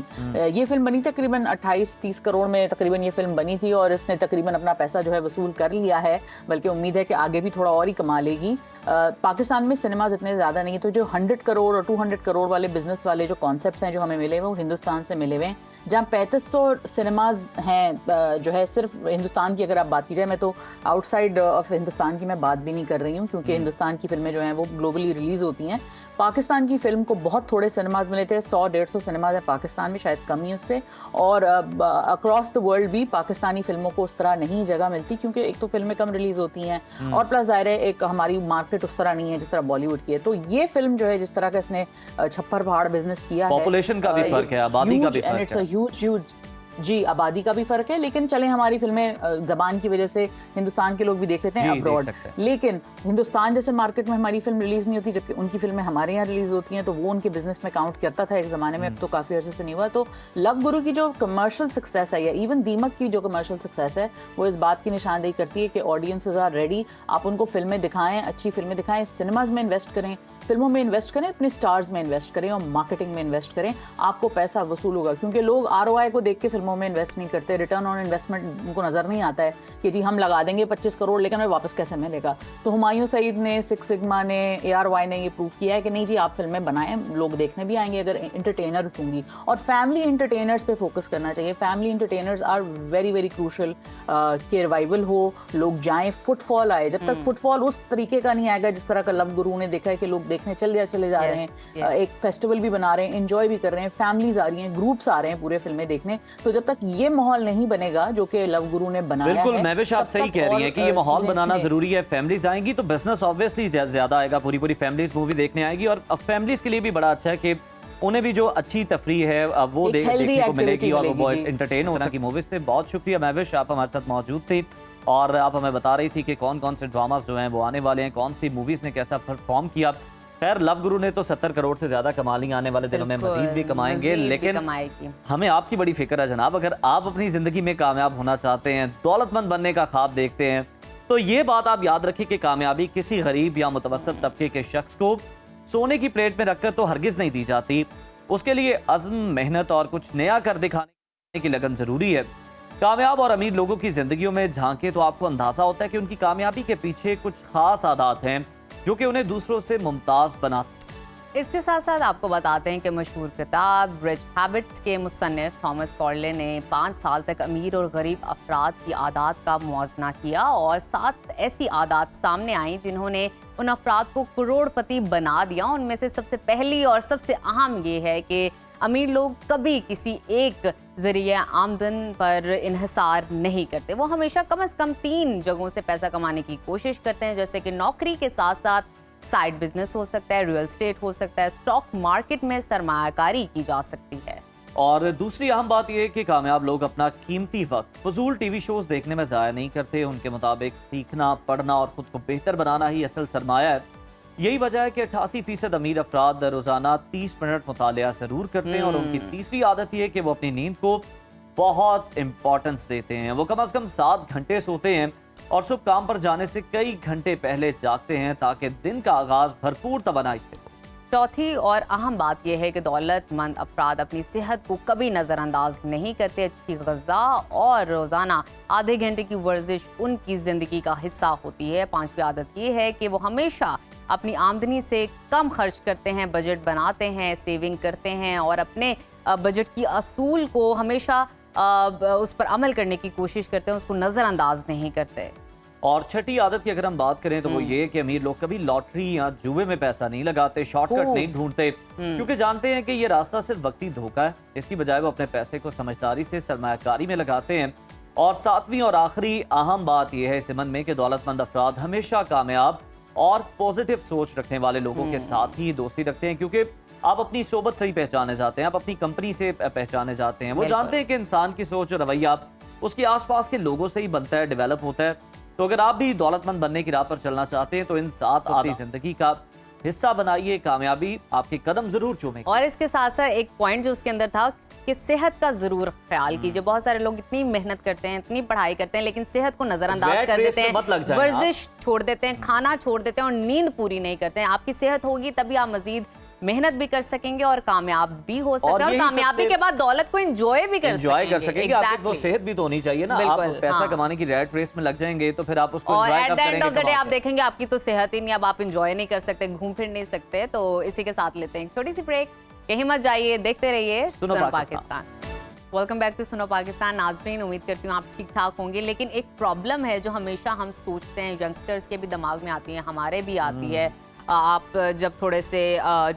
ये फिल्म बनी तकरीबन 28-30 करोड़ में तकरीबन ये फिल्म बनी थी, और इसने तकरीबन अपना पैसा जो है वसूल कर लिया है, बल्कि उम्मीद है कि आगे भी थोड़ा और ही कमा लेगी। पाकिस्तान में सिनेमाज इतने ज़्यादा नहीं, तो जो 100 करोड़ और 200 करोड़ वाले बिजनेस वाले जो कॉन्सेप्ट्स हैं जो हमें मिले हुए वो हिंदुस्तान से मिले हुए हैं। जहाँ 3500 सिनेमाज हैं जो है सिर्फ हिंदुस्तान की, अगर आप बात की जाए, मैं तो आउटसाइड ऑफ हिंदुस्तान की मैं बात भी नहीं कर रही हूँ, क्योंकि हिंदुस्तान की फिल्में जो हैं वो ग्लोबली रिलीज होती हैं। पाकिस्तान की फिल्म को बहुत थोड़े सिनेमाज मिले थे, 100-150 सिनेमाज हैं पाकिस्तान में, शायद कम ही उससे, और अक्रॉस द वर्ल्ड भी पाकिस्तानी फिल्मों को उस तरह नहीं जगह मिलती, क्योंकि एक तो फिल्में कम रिलीज होती हैं, और प्लस ज़ाहिर है एक हमारी मार्केट उस तरह नहीं है जिस तरह बॉलीवुड की है। तो ये फिल्म जो है जिस तरह का इसने छप्पर पहाड़ बिजनेस किया है, पॉपुलेशन का भी फर्क है, आबादी का भी फर्क है, ह्यूज जी, आबादी का भी फर्क है, लेकिन चले हमारी फिल्में जबान की वजह से हिंदुस्तान के लोग भी देख सकते हैं अब्रॉड, लेकिन हिंदुस्तान जैसे मार्केट में हमारी फिल्म रिलीज नहीं होती, जबकि उनकी फिल्में हमारे यहाँ रिलीज होती हैं, तो वो उनके बिजनेस में काउंट करता था एक ज़माने में, अब तो काफ़ी अर्से से नहीं हुआ। तो लव गुरु की जो कमर्शियल सक्सेस है, या इवन दीमक की जो कमर्शियल सक्सेस है, वो इस बात की निशानदेही करती है कि ऑडियंसेस आर रेडी। आप उनको फिल्में दिखाएं, अच्छी फिल्में दिखाएं, सिनेमाज में इन्वेस्ट करें, फिल्मों में इन्वेस्ट करें, अपने स्टार्स में इन्वेस्ट करें और मार्केटिंग में इन्वेस्ट करें, आपको पैसा वसूल होगा। क्योंकि लोग ROI को देख के फिल्मों में इन्वेस्ट नहीं करते, रिटर्न ऑन इन्वेस्टमेंट उनको नज़र नहीं आता है कि जी हम लगा देंगे 25 करोड़, लेकिन हमें वापस कैसे मिलेगा। तो हुमायूं सईद ने, सिक्स सिग्मा ने, ARY ने ये प्रूव किया है कि नहीं जी, आप फिल्में बनाएं, लोग देखने भी आएंगे अगर इंटरटेनर होंगी। और फैमिली इंटरटेनर्स पे फोकस करना चाहिए। Family entertainers are very very crucial कि रिवाइवल हो, लोग जाएं, फुटफॉल आए। जब तक फुटफॉल उस तरीके का नहीं आएगा जिस तरह का लव गुरु ने देखा है कि लोग देखने चले जा रहे हैं, एक फेस्टिवल भी बना रहे हैं, एंजॉय भी कर रहे हैं, फैमिलीज आ रही हैं, ग्रुप्स आ रहे हैं पूरे फिल्में देखने, तो जब तक ये माहौल नहीं बनेगा जो कि लव गुरु ने बनाया है, बिल्कुल महविश आप सही कह रही हैं कि ये माहौल बनाना जरूरी है। फैमिलीज आएंगी तो बिजनेस ऑब्वियसली ज्यादा आएगा, पूरी फैमिलीज मूवी देखने आएगी, और फैमिलीज के लिए भी बड़ा अच्छा है कि उन्हें भी जो अच्छी तफरीह है वो देखने को मिलेगी और वो एंटरटेन हो सकी मूवी से। बहुत शुक्रिया महविश, आप हमारे साथ मौजूद थी और आप हमें बता रही थी कि कौन कौन से ड्रामास जो हैं वो आने वाले हैं, कौन सी मूवीज ने कैसा परफॉर्म किया। खैर, लव गुरु ने तो 70 करोड़ से ज्यादा कमा ली, आने वाले दिनों में मजीद भी कमाएंगे, लेकिन हमें आपकी बड़ी फिक्र है जनाब। अगर आप अपनी जिंदगी में कामयाब होना चाहते हैं, दौलतमंद बनने का ख्वाब देखते हैं, तो ये बात आप याद रखें कि कामयाबी किसी गरीब या मुतवस्सित तबके के शख्स को सोने की प्लेट में रखकर तो हरगिज नहीं दी जाती। उसके लिए अज़्म, मेहनत और कुछ नया कर दिखाने की लगन जरूरी है। कामयाब और अमीर लोगों की जिंदगियों में झांके तो आपको अंदाजा होता है कि उनकी कामयाबी के पीछे कुछ खास आदात हैं जो कि उन्हें दूसरों से मुमताज बनाते। इसके साथ साथ आपको बताते हैं कि मशहूर किताब रिच हैबिट्स के मुसन्निफ थॉमस कॉर्ले ने 5 साल तक अमीर और गरीब अफराद की आदात का मुआजना किया और 7 ऐसी आदात सामने आई जिन्होंने उन अफराद को करोड़पति बना दिया। उनमें से सबसे पहली और सबसे अहम ये है कि अमीर लोग कभी किसी एक जरिए आमदन पर इन्हिसार नहीं करते। वो हमेशा कम से कम 3 जगहों से पैसा कमाने की कोशिश करते हैं, जैसे कि नौकरी के साथ साथ साइड बिजनेस हो सकता है, रियल एस्टेट हो सकता है, स्टॉक मार्केट में सरमायाकारी की जा सकती है। और दूसरी अहम बात यह है कि कामयाब लोग अपना कीमती वक्त फजूल टीवी शोज देखने में ज़ाया नहीं करते। उनके मुताबिक सीखना, पढ़ना और खुद को बेहतर बनाना ही असल सरमाया है। यही वजह है कि 88% अमीर अफराद रोजाना 30 मिनट मुतालिया जरूर करते हैं और उनकी तीसरी आदत यह है कि वो अपनी नींद को बहुत इंपॉर्टेंस देते हैं। वो कम से कम 7 घंटे सोते हैं और सुबह काम पर जाने से कई घंटे पहले जागते हैं ताकि दिन का आगाज भरपूर तवानाई से हो। चौथी और अहम बात यह है कि दौलतमंद अफराद अपनी सेहत को कभी नज़रअंदाज नहीं करते। अच्छी ग़िज़ा और रोज़ाना आधे घंटे की वर्जिश उनकी ज़िंदगी का हिस्सा होती है। 5वीं आदत यह है कि वो हमेशा अपनी आमदनी से कम खर्च करते हैं, बजट बनाते हैं, सेविंग करते हैं और अपने बजट की असूल को हमेशा उस पर अमल करने की कोशिश करते हैं, उसको नज़रअंदाज नहीं करते। और छठी आदत की अगर हम बात करें तो वो ये कि अमीर लोग कभी लॉटरी या जुए में पैसा नहीं लगाते, शॉर्टकट नहीं ढूंढते, क्योंकि जानते हैं कि ये रास्ता सिर्फ वक्ती धोखा है। इसकी बजाय वो अपने पैसे को समझदारी से सरमायाकारी में लगाते हैं। और 7वीं और आखिरी अहम बात यह है इस मन में कि दौलतमंद अफराद हमेशा कामयाब और पॉजिटिव सोच रखने वाले लोगों के साथ ही दोस्ती रखते हैं, क्योंकि आप अपनी सोबत से ही पहचाने जाते हैं, आप अपनी कंपनी से पहचाने जाते हैं। वो जानते हैं कि इंसान की सोच और रवैया उसके आसपास के लोगों से ही बनता है, डेवलप होता है। तो अगर आप भी दौलतमंद बनने की राह पर चलना चाहते हैं तो इन 7 अपनी जिंदगी का हिस्सा बनाइए, कामयाबी आपके कदम जरूर चूमेगी। और इसके साथ साथ एक पॉइंट जो उसके अंदर था कि सेहत का जरूर ख्याल कीजिए। बहुत सारे लोग इतनी मेहनत करते हैं, इतनी पढ़ाई करते हैं, लेकिन सेहत को नजरअंदाज कर देते हैं, वर्जिश छोड़ देते हैं, खाना छोड़ देते हैं और नींद पूरी नहीं करते हैं। आपकी सेहत होगी तभी आप मजीद मेहनत भी कर सकेंगे और कामयाब भी हो सकते हैं, और कामयाबी के बाद दौलत को एंजॉय भी कर सकेंगे। आपकी वो सेहत भी तो होनी चाहिए ना। आप पैसा कमाने की रैट रेस में लग जाएंगे तो फिर आप उसको और at the end of the day आप देखेंगे आपकी तो सेहत ही नहीं, अब आप एंजॉय नहीं कर सकते, घूम फिर नहीं सकते। तो इसी के साथ लेते हैं छोटी सी ब्रेक, कहीं मत जाइए, देखते रहिए सुनो Pakistan. Welcome back to Suno Pakistan. नाज़रीन, उम्मीद करती हूँ आप ठीक ठाक होंगे, लेकिन एक प्रॉब्लम है जो हमेशा हम सोचते हैं, यंगस्टर्स के भी दिमाग में आती है, हमारे भी आती है। आप जब थोड़े से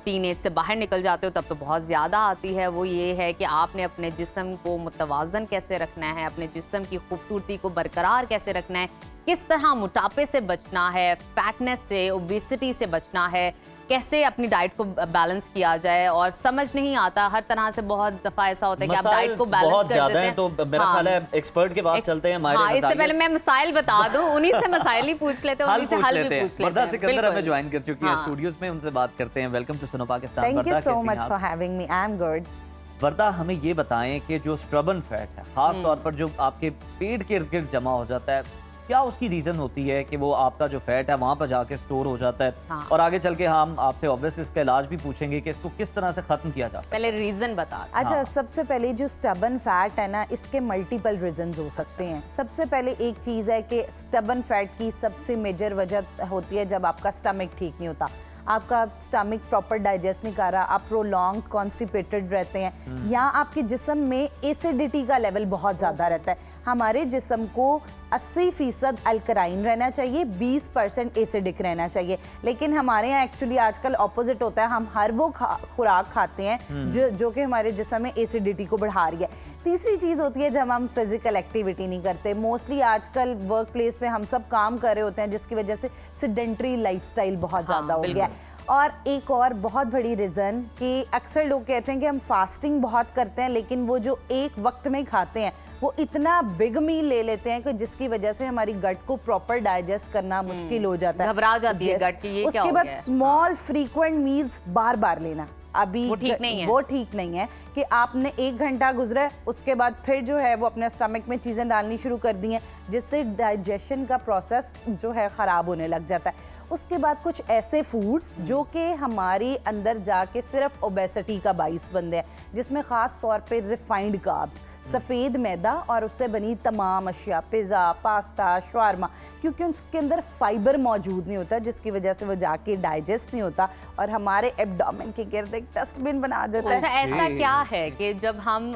टीन एज से बाहर निकल जाते हो तब तो बहुत ज़्यादा आती है। वो ये है कि आपने अपने जिस्म को मुतवाज़न कैसे रखना है, अपने जिस्म की खूबसूरती को बरकरार कैसे रखना है, किस तरह मोटापे से बचना है, फैटनेस से, ओबेसिटी से बचना है, कैसे अपनी डाइट को बैलेंस किया जाए। और समझ नहीं आता, हर तरह से बहुत दफा ऐसा होता है कि आप डाइट को बैलेंस कर देते हैं। तो मेरा ख्याल है एक्सपर्ट के पास चलते हैं। हाँ, इससे पहले मैं मसाइल बता दूं, उन्हीं से मसाइल ही पूछ लेते हैं, उन्हीं से हल भी पूछ लेते हैं। वर्दा सिकंदर हमें ज्वाइन कर चुकी है स्टूडियोज में, उनसे बात करते हैं। Welcome to Suno Pakistan. Thank you so much for having me, I am good. Warda, हमें ये बताएं कि जो स्टबर्न फैट है, खास तौर पर जो आपके पेट के इर्द गिर्द जमा हो जाता है, क्या उसकी रीजन होती है कि वो आपका जो फैट है वहां पर जाके स्टोर हो जाता है? हाँ। और आगे चल के हम आपसे ऑब्वियस इसका इलाज भी पूछेंगे कि इसको किस तरह से खत्म किया जा सकता है। पहले रीजन बता। अच्छा, हाँ। सबसे पहले जो स्टबर्न फैट है ना, इसके मल्टीपल रीजंस हो सकते हैं। सबसे पहले एक चीज है कि स्टबर्न फैट की सबसे मेजर वजह होती है जब आपका स्टमक ठीक नहीं होता, आपका स्टमक प्रॉपर डाइजेस्ट नहीं कर रहा, आप प्रोलॉन्ग कॉन्स्टिपेटेड रहते हैं, या आपके जिस्म में एसिडिटी का लेवल बहुत ज़्यादा रहता है। हमारे जिस्म को 80% अल्कलाइन रहना चाहिए, 20% एसिडिक रहना चाहिए, लेकिन हमारे यहाँ एक्चुअली आजकल ऑपोजिट होता है। हम हर वो खुराक खाते हैं जो कि हमारे जिस्म में एसिडिटी को बढ़ा रही है। तीसरी चीज़ होती है जब हम फिजिकल एक्टिविटी नहीं करते। मोस्टली आजकल वर्क प्लेस पे हम सब काम कर रहे होते हैं, जिसकी वजह से सिडेंट्री लाइफस्टाइल बहुत ज़्यादा हो गया है। और एक और बहुत बड़ी रीज़न कि अक्सर लोग कहते हैं कि हम फास्टिंग बहुत करते हैं, लेकिन वो जो एक वक्त में खाते हैं वो इतना बिग मील ले लेते हैं कि जिसकी वजह से हमारी गट को प्रॉपर डाइजेस्ट करना मुश्किल हो जाता है, घबरा जाती है गट की। ये क्या हो गया? उसके बाद स्मॉल फ्रीक्वेंट मील्स बार बार लेना अभी वो ठीक नहीं है। वो ठीक नहीं है कि आपने 1 घंटा गुजरा है, उसके बाद फिर जो है वो अपने स्टमक में चीज़ें डालनी शुरू कर दी हैं, जिससे डाइजेशन का प्रोसेस जो है ख़राब होने लग जाता है। उसके बाद कुछ ऐसे फूड्स जो कि हमारी अंदर जाके सिर्फ ओबेसिटी का बाइस बनते हैं, जिसमें ख़ास तौर पे रिफाइंड कार्ब्स, सफ़ेद मैदा और उससे बनी तमाम अशिया, पिज़्ज़ा, पास्ता, शवारमा, क्योंकि उसके अंदर फाइबर मौजूद नहीं होता, जिसकी वजह से वो जाके डाइजेस्ट नहीं होता और हमारे एब्डोमेन के गिर्द एक डस्टबिन बना देता है। अच्छा, ऐसा क्या है कि जब हम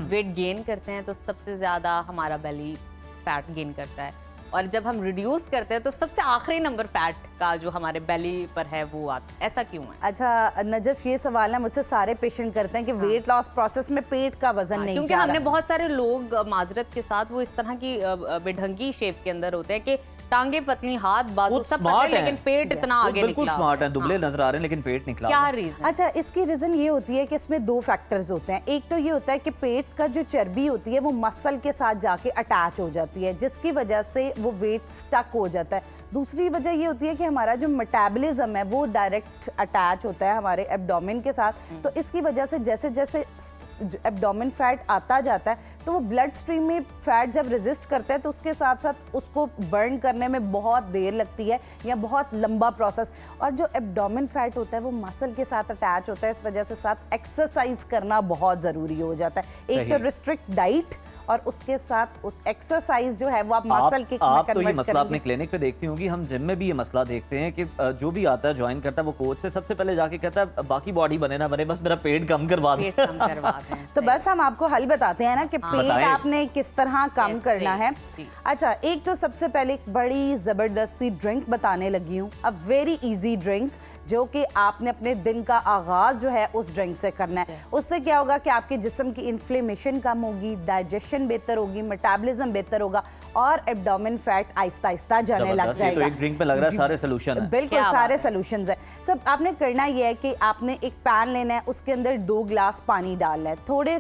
वेट गेन करते हैं तो सबसे ज़्यादा हमारा बेली फैट गेन करता है, और जब हम रिड्यूस करते हैं तो सबसे आखिरी नंबर फैट का जो हमारे बेली पर है वो आता है? ऐसा क्यों है? अच्छा नजफ, ये सवाल ना मुझसे सारे पेशेंट करते हैं कि वेट लॉस प्रोसेस में पेट का वजन नहीं क्योंकि हमने बहुत सारे लोग माजरत के साथ वो इस तरह की बेढंगी शेप के अंदर होते हैं कि टांगे पतली, हाथ बाजू सब पतले, लेकिन पेट इतना आगे निकला। बिल्कुल स्मार्ट है, दुबले नजर आ रहे हैं लेकिन पेट निकला। क्या रीजन? अच्छा, इसकी रीजन ये होती है कि इसमें 2 फैक्टर्स होते हैं। एक तो ये होता है कि पेट का जो चर्बी होती है वो मसल के साथ जाके अटैच हो जाती है, जिसकी वजह से वो वेट स्टक हो जाता है। दूसरी वजह ये होती है कि हमारा जो मेटाबॉलिज्म है वो डायरेक्ट अटैच होता है हमारे एब्डोमेन के साथ, तो इसकी वजह से जैसे जैसे एब्डोमेन फैट आता जाता है तो वो ब्लड स्ट्रीम में फैट जब रेजिस्ट करता है तो उसके साथ साथ उसको बर्न करने में बहुत देर लगती है या बहुत लंबा प्रोसेस। और जो एब्डोमेन फैट होता है वो मसल के साथ अटैच होता है, इस वजह से साथ एक्सरसाइज करना बहुत ज़रूरी हो जाता है। एक तो रिस्ट्रिक्ट डाइट और उसके साथ उस एक्सरसाइज जो है वो आप मसल के आप तो ये मसला अपने क्लिनिक पे देखती होंगी, हम जिम में भी ये मसला देखते हैं कि जो भी आता है ज्वाइन करता है वो कोच से सबसे पहले जाके कहता है बाकी बॉडी बने ना बने, बस मेरा पेट कम करवा दे। तो बस हम आपको हल बताते हैं ना कि पेट आपने किस तरह कम करना है। अच्छा, एक तो सबसे पहले एक बड़ी जबरदस्ती ड्रिंक बताने लगी हूँ, अ वेरी इजी ड्रिंक जो कि आपने अपने दिन का आगाज जो है उस ड्रिंक से करना है। उससे क्या होगा कि आपके जिस्म की इन्फ्लेमेशन कम होगी, डाइजेशन बेहतर होगी, मेटाबॉलिज्म बेहतर होगा और एब्डोमेन फैट आहिस्ता आहिस्ता जाने लग जाएगा। तो एक ड्रिंक पे लग रहा है सारे सॉल्यूशन है। बिल्कुल सारे सॉल्यूशंस है। सब आपने करना ये है कि आपने एक पैन लेना है, उसके अंदर 2 गिलास पानी डालना है, थोड़े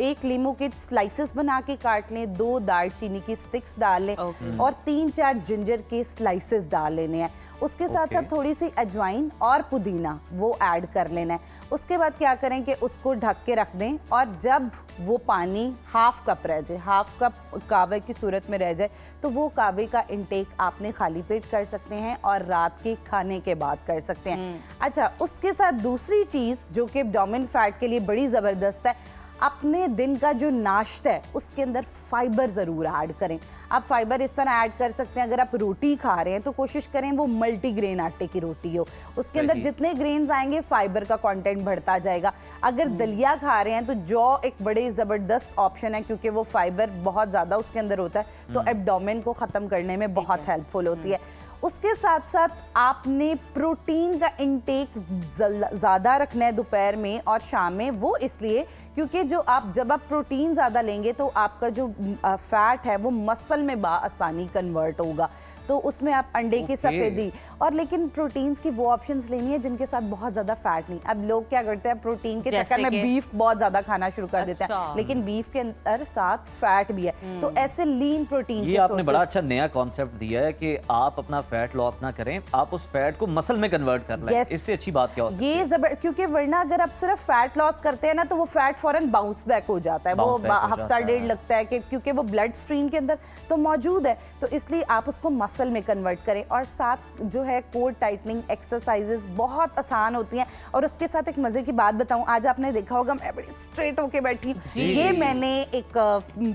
1 लीमू के स्लाइसेस बना के काट लें, 2 दालचीनी की स्टिक्स डाल लें और 3-4 जिंजर के स्लाइसेस डाल लेने हैं। उसके साथ साथ थोड़ी सी अजवाइन और पुदीना वो ऐड कर लेना है। उसके बाद क्या करें कि उसको ढक के रख दें और जब वो पानी हाफ कप रह जाए, हाफ कप कावे की सूरत में रह जाए, तो वो कावे का इंटेक आपने खाली पेट कर सकते हैं और रात के खाने के बाद कर सकते हैं। अच्छा, उसके साथ दूसरी चीज़ जो कि एब्डोमेन फैट के लिए बड़ी ज़बरदस्त है, अपने दिन का जो नाश्ता है उसके अंदर फाइबर ज़रूर ऐड करें। आप फाइबर इस तरह ऐड कर सकते हैं, अगर आप रोटी खा रहे हैं तो कोशिश करें वो मल्टीग्रेन आटे की रोटी हो, उसके अंदर जितने ग्रेन्स आएंगे फाइबर का कंटेंट बढ़ता जाएगा। अगर दलिया खा रहे हैं तो जौ एक बड़े ज़बरदस्त ऑप्शन है क्योंकि वो फाइबर बहुत ज़्यादा उसके अंदर होता है, तो एब्डोमेन को ख़त्म करने में बहुत हेल्पफुल होती है। उसके साथ साथ आपने प्रोटीन का इंटेक ज़्यादा रखना है दोपहर में और शाम में। वो इसलिए क्योंकि जब आप प्रोटीन ज़्यादा लेंगे तो आपका जो फैट है वो मसल में आसानी कन्वर्ट होगा, तो उसमें आप अंडे की सफ़ेदी और लेकिन प्रोटीन्स की वो ऑप्शंस लेनी है जिनके साथ बहुत ज़्यादा फैट नहीं। अब लोग क्या करते हैं, प्रोटीन के चक्कर में बीफ बहुत ज़्यादा खाना शुरू कर देते हैं, लेकिन बीफ के अंदर साथ फैट भी है, तो ऐसे लीन प्रोटीन ये आपने बड़ा अच्छा नया कॉन्सेप्ट दिया है कि आप अपना फैट लॉस ना करें, आप उस फैट को मसल में कन्वर्ट कर लें। इससे अच्छी बात क्या हो सकती है? क्योंकि वरना अगर आप सिर्फ फैट लॉस करते हैं ना तो वो फैट फौरन बाउंस बैक हो जाता है, वो हफ्ता डेढ़ लगता है कि क्योंकि वो ब्लड स्ट्रीम के अंदर तो मौजूद है, तो इसलिए आप उसको मसल में कन्वर्ट करें। और साथ जो है कोर टाइटनिंग एक्सरसाइजेस बहुत आसान होती हैं। और उसके साथ एक मजे की बात बताऊं, आज आपने देखा होगा मैं बड़ी स्ट्रेट होके बैठी हूं, ये मैंने एक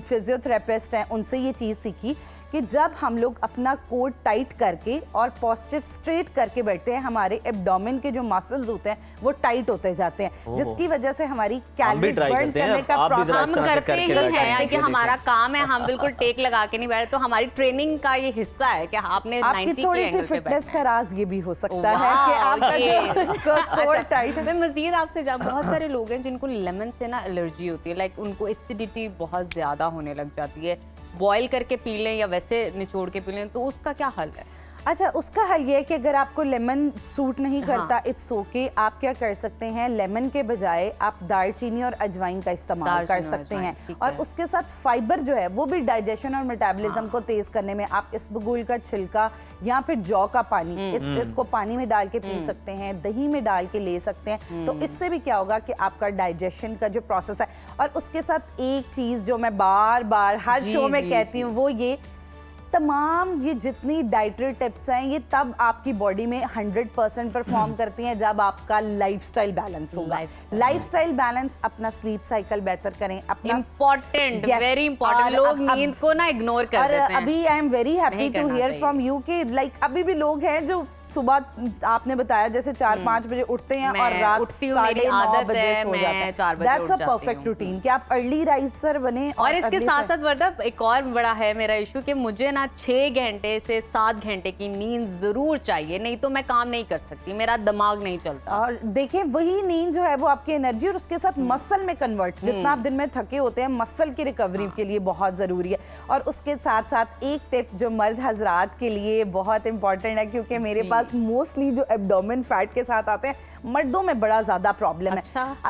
फिजियोथेरेपिस्ट है उनसे ये चीज सीखी कि जब हम लोग अपना कोट टाइट करके और पोस्चर स्ट्रेट करके बैठते हैं, हमारे एब्डोमेन के जो मसल्स होते हैं वो टाइट होते जाते हैं, जिसकी वजह से हमारी कैलोरीज बर्न करने का प्रोसेस हम करते ही हैं कि हमारा काम है, हम बिल्कुल टेक लगा के नहीं बैठे, तो हमारी ट्रेनिंग का ये हिस्सा है कि आपने आपकी थोड़ी सी फिटनेस का राज ये भी हो सकता है कि आपका जो कोट टाइट है। मैं मजीद आपसे बहुत सारे लोग हैं जिनको लेमन से ना एलर्जी होती है, लाइक उनको एसिडिटी बहुत ज्यादा होने लग जाती है, बॉईल करके पी लें या वैसे निचोड़ के पी लें, तो उसका क्या हल है? अच्छा, उसका हल ये है कि अगर आपको लेमन सूट नहीं करता, इट्स ओके, आप क्या कर सकते हैं, लेमन के बजाय आप दालचीनी और अजवाइन का इस्तेमाल कर सकते हैं। और उसके साथ फाइबर जो है वो भी डाइजेशन और मेटाबॉलिज्म को तेज करने में आप इसबगोल का छिलका या फिर जौ का पानी इसको पानी में डाल के पी सकते हैं, दही में डाल के ले सकते हैं, तो इससे भी क्या होगा कि आपका डाइजेशन का जो प्रोसेस है। और उसके साथ एक चीज जो मैं बार बार हर शो में कहती हूँ, वो ये तमाम ये जितनी डाइटरी टिप्स हैं ये तब आपकी बॉडी में 100% परफॉर्म करती हैं जब आपका लाइफस्टाइल बैलेंस होगा। लाइफस्टाइल बैलेंस, अपना स्लीप साइकिल बेहतर करें, अपना इम्पोर्टेंट, वेरी इंपॉर्टेंट। लोग नींद को ना इग्नोर कर देते हैं। अभी I am very happy to hear from you कि लाइक अभी भी लोग हैं जो सुबह आपने बताया जैसे 4-5 बजे उठते हैं और रात 9:30 बजे सो जाते हैं। दैट्स अ परफेक्ट रूटीन कि आप अर्ली राइजर बने। और इसके साथ साथ वर्दा एक और बड़ा है मेरा इशू कि मुझे 6 घंटे से 7 घंटे की नींद जरूर चाहिए, नहीं तो मैं काम नहीं कर सकती, मेरा दिमाग नहीं चलता। और देखिए वही नींद जो है वो आपकी एनर्जी और उसके साथ मसल में कन्वर्ट, जितना आप दिन में थके होते हैं मसल की रिकवरी के लिए बहुत जरूरी है। और उसके साथ साथ एक टिप जो मर्द हजरात के लिए बहुत इंपॉर्टेंट है, क्योंकि मेरे पास मोस्टली जो एब्डोमेन फैट के साथ आते हैं मर्दों में बड़ा ज्यादा प्रॉब्लम है,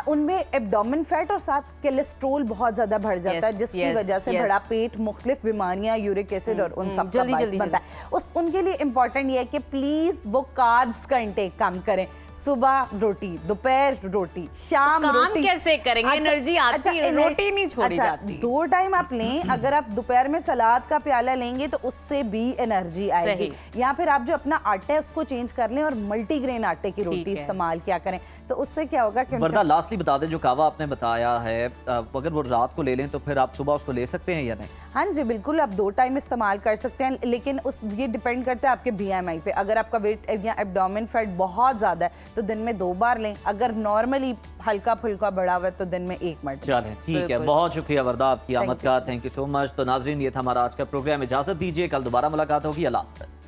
उनमें एब्डोमेन फैट और साथ कोलेस्ट्रोल बहुत ज्यादा बढ़ जाता है, जिसकी वजह से बड़ा पेट, मुख्तलिफ बीमारियां, यूरिक एसिड और उन सब का बायस बनता है। उनके लिए इंपॉर्टेंट ये है कि प्लीज वो कार्ब्स का इंटेक कम करें। सुबह रोटी, दोपहर रोटी, शाम रोटी। कैसे करेंगे? एनर्जी आती है, रोटी नहीं छोड़ी जाती। 2 टाइम आप लें, अगर आप दोपहर में सलाद का प्याला लेंगे तो उससे भी एनर्जी आएगी। या फिर आप जो अपना आटा है उसको चेंज कर लें और मल्टीग्रेन आटे की रोटी इस्तेमाल क्या करें, तो उससे क्या होगा कि वर्दा लास्टली बता दें, जो कावा आपने बताया है अगर वो रात को ले लें तो फिर आप सुबह उसको ले सकते हैं या नहीं? हाँ जी बिल्कुल, आप 2 टाइम इस्तेमाल कर सकते हैं, लेकिन ये डिपेंड करता है आपके BMI पे। अगर आपका वेट या एब्डोमेन फैट बहुत ज़्यादा है तो दिन में 2 बार लें, अगर नॉर्मली हल्का फुल्का बढ़ा हुआ है तो दिन में 1 बार। चलें ठीक है, बहुत शुक्रिया वर्दा आपकी आमद का, थैंक यू सो मच। तो नाजरीन ये था हमारा आज का प्रोग्राम, इजाजत दीजिए, कल दोबारा मुलाकात होगी, अल्लाह हाफ़िज़।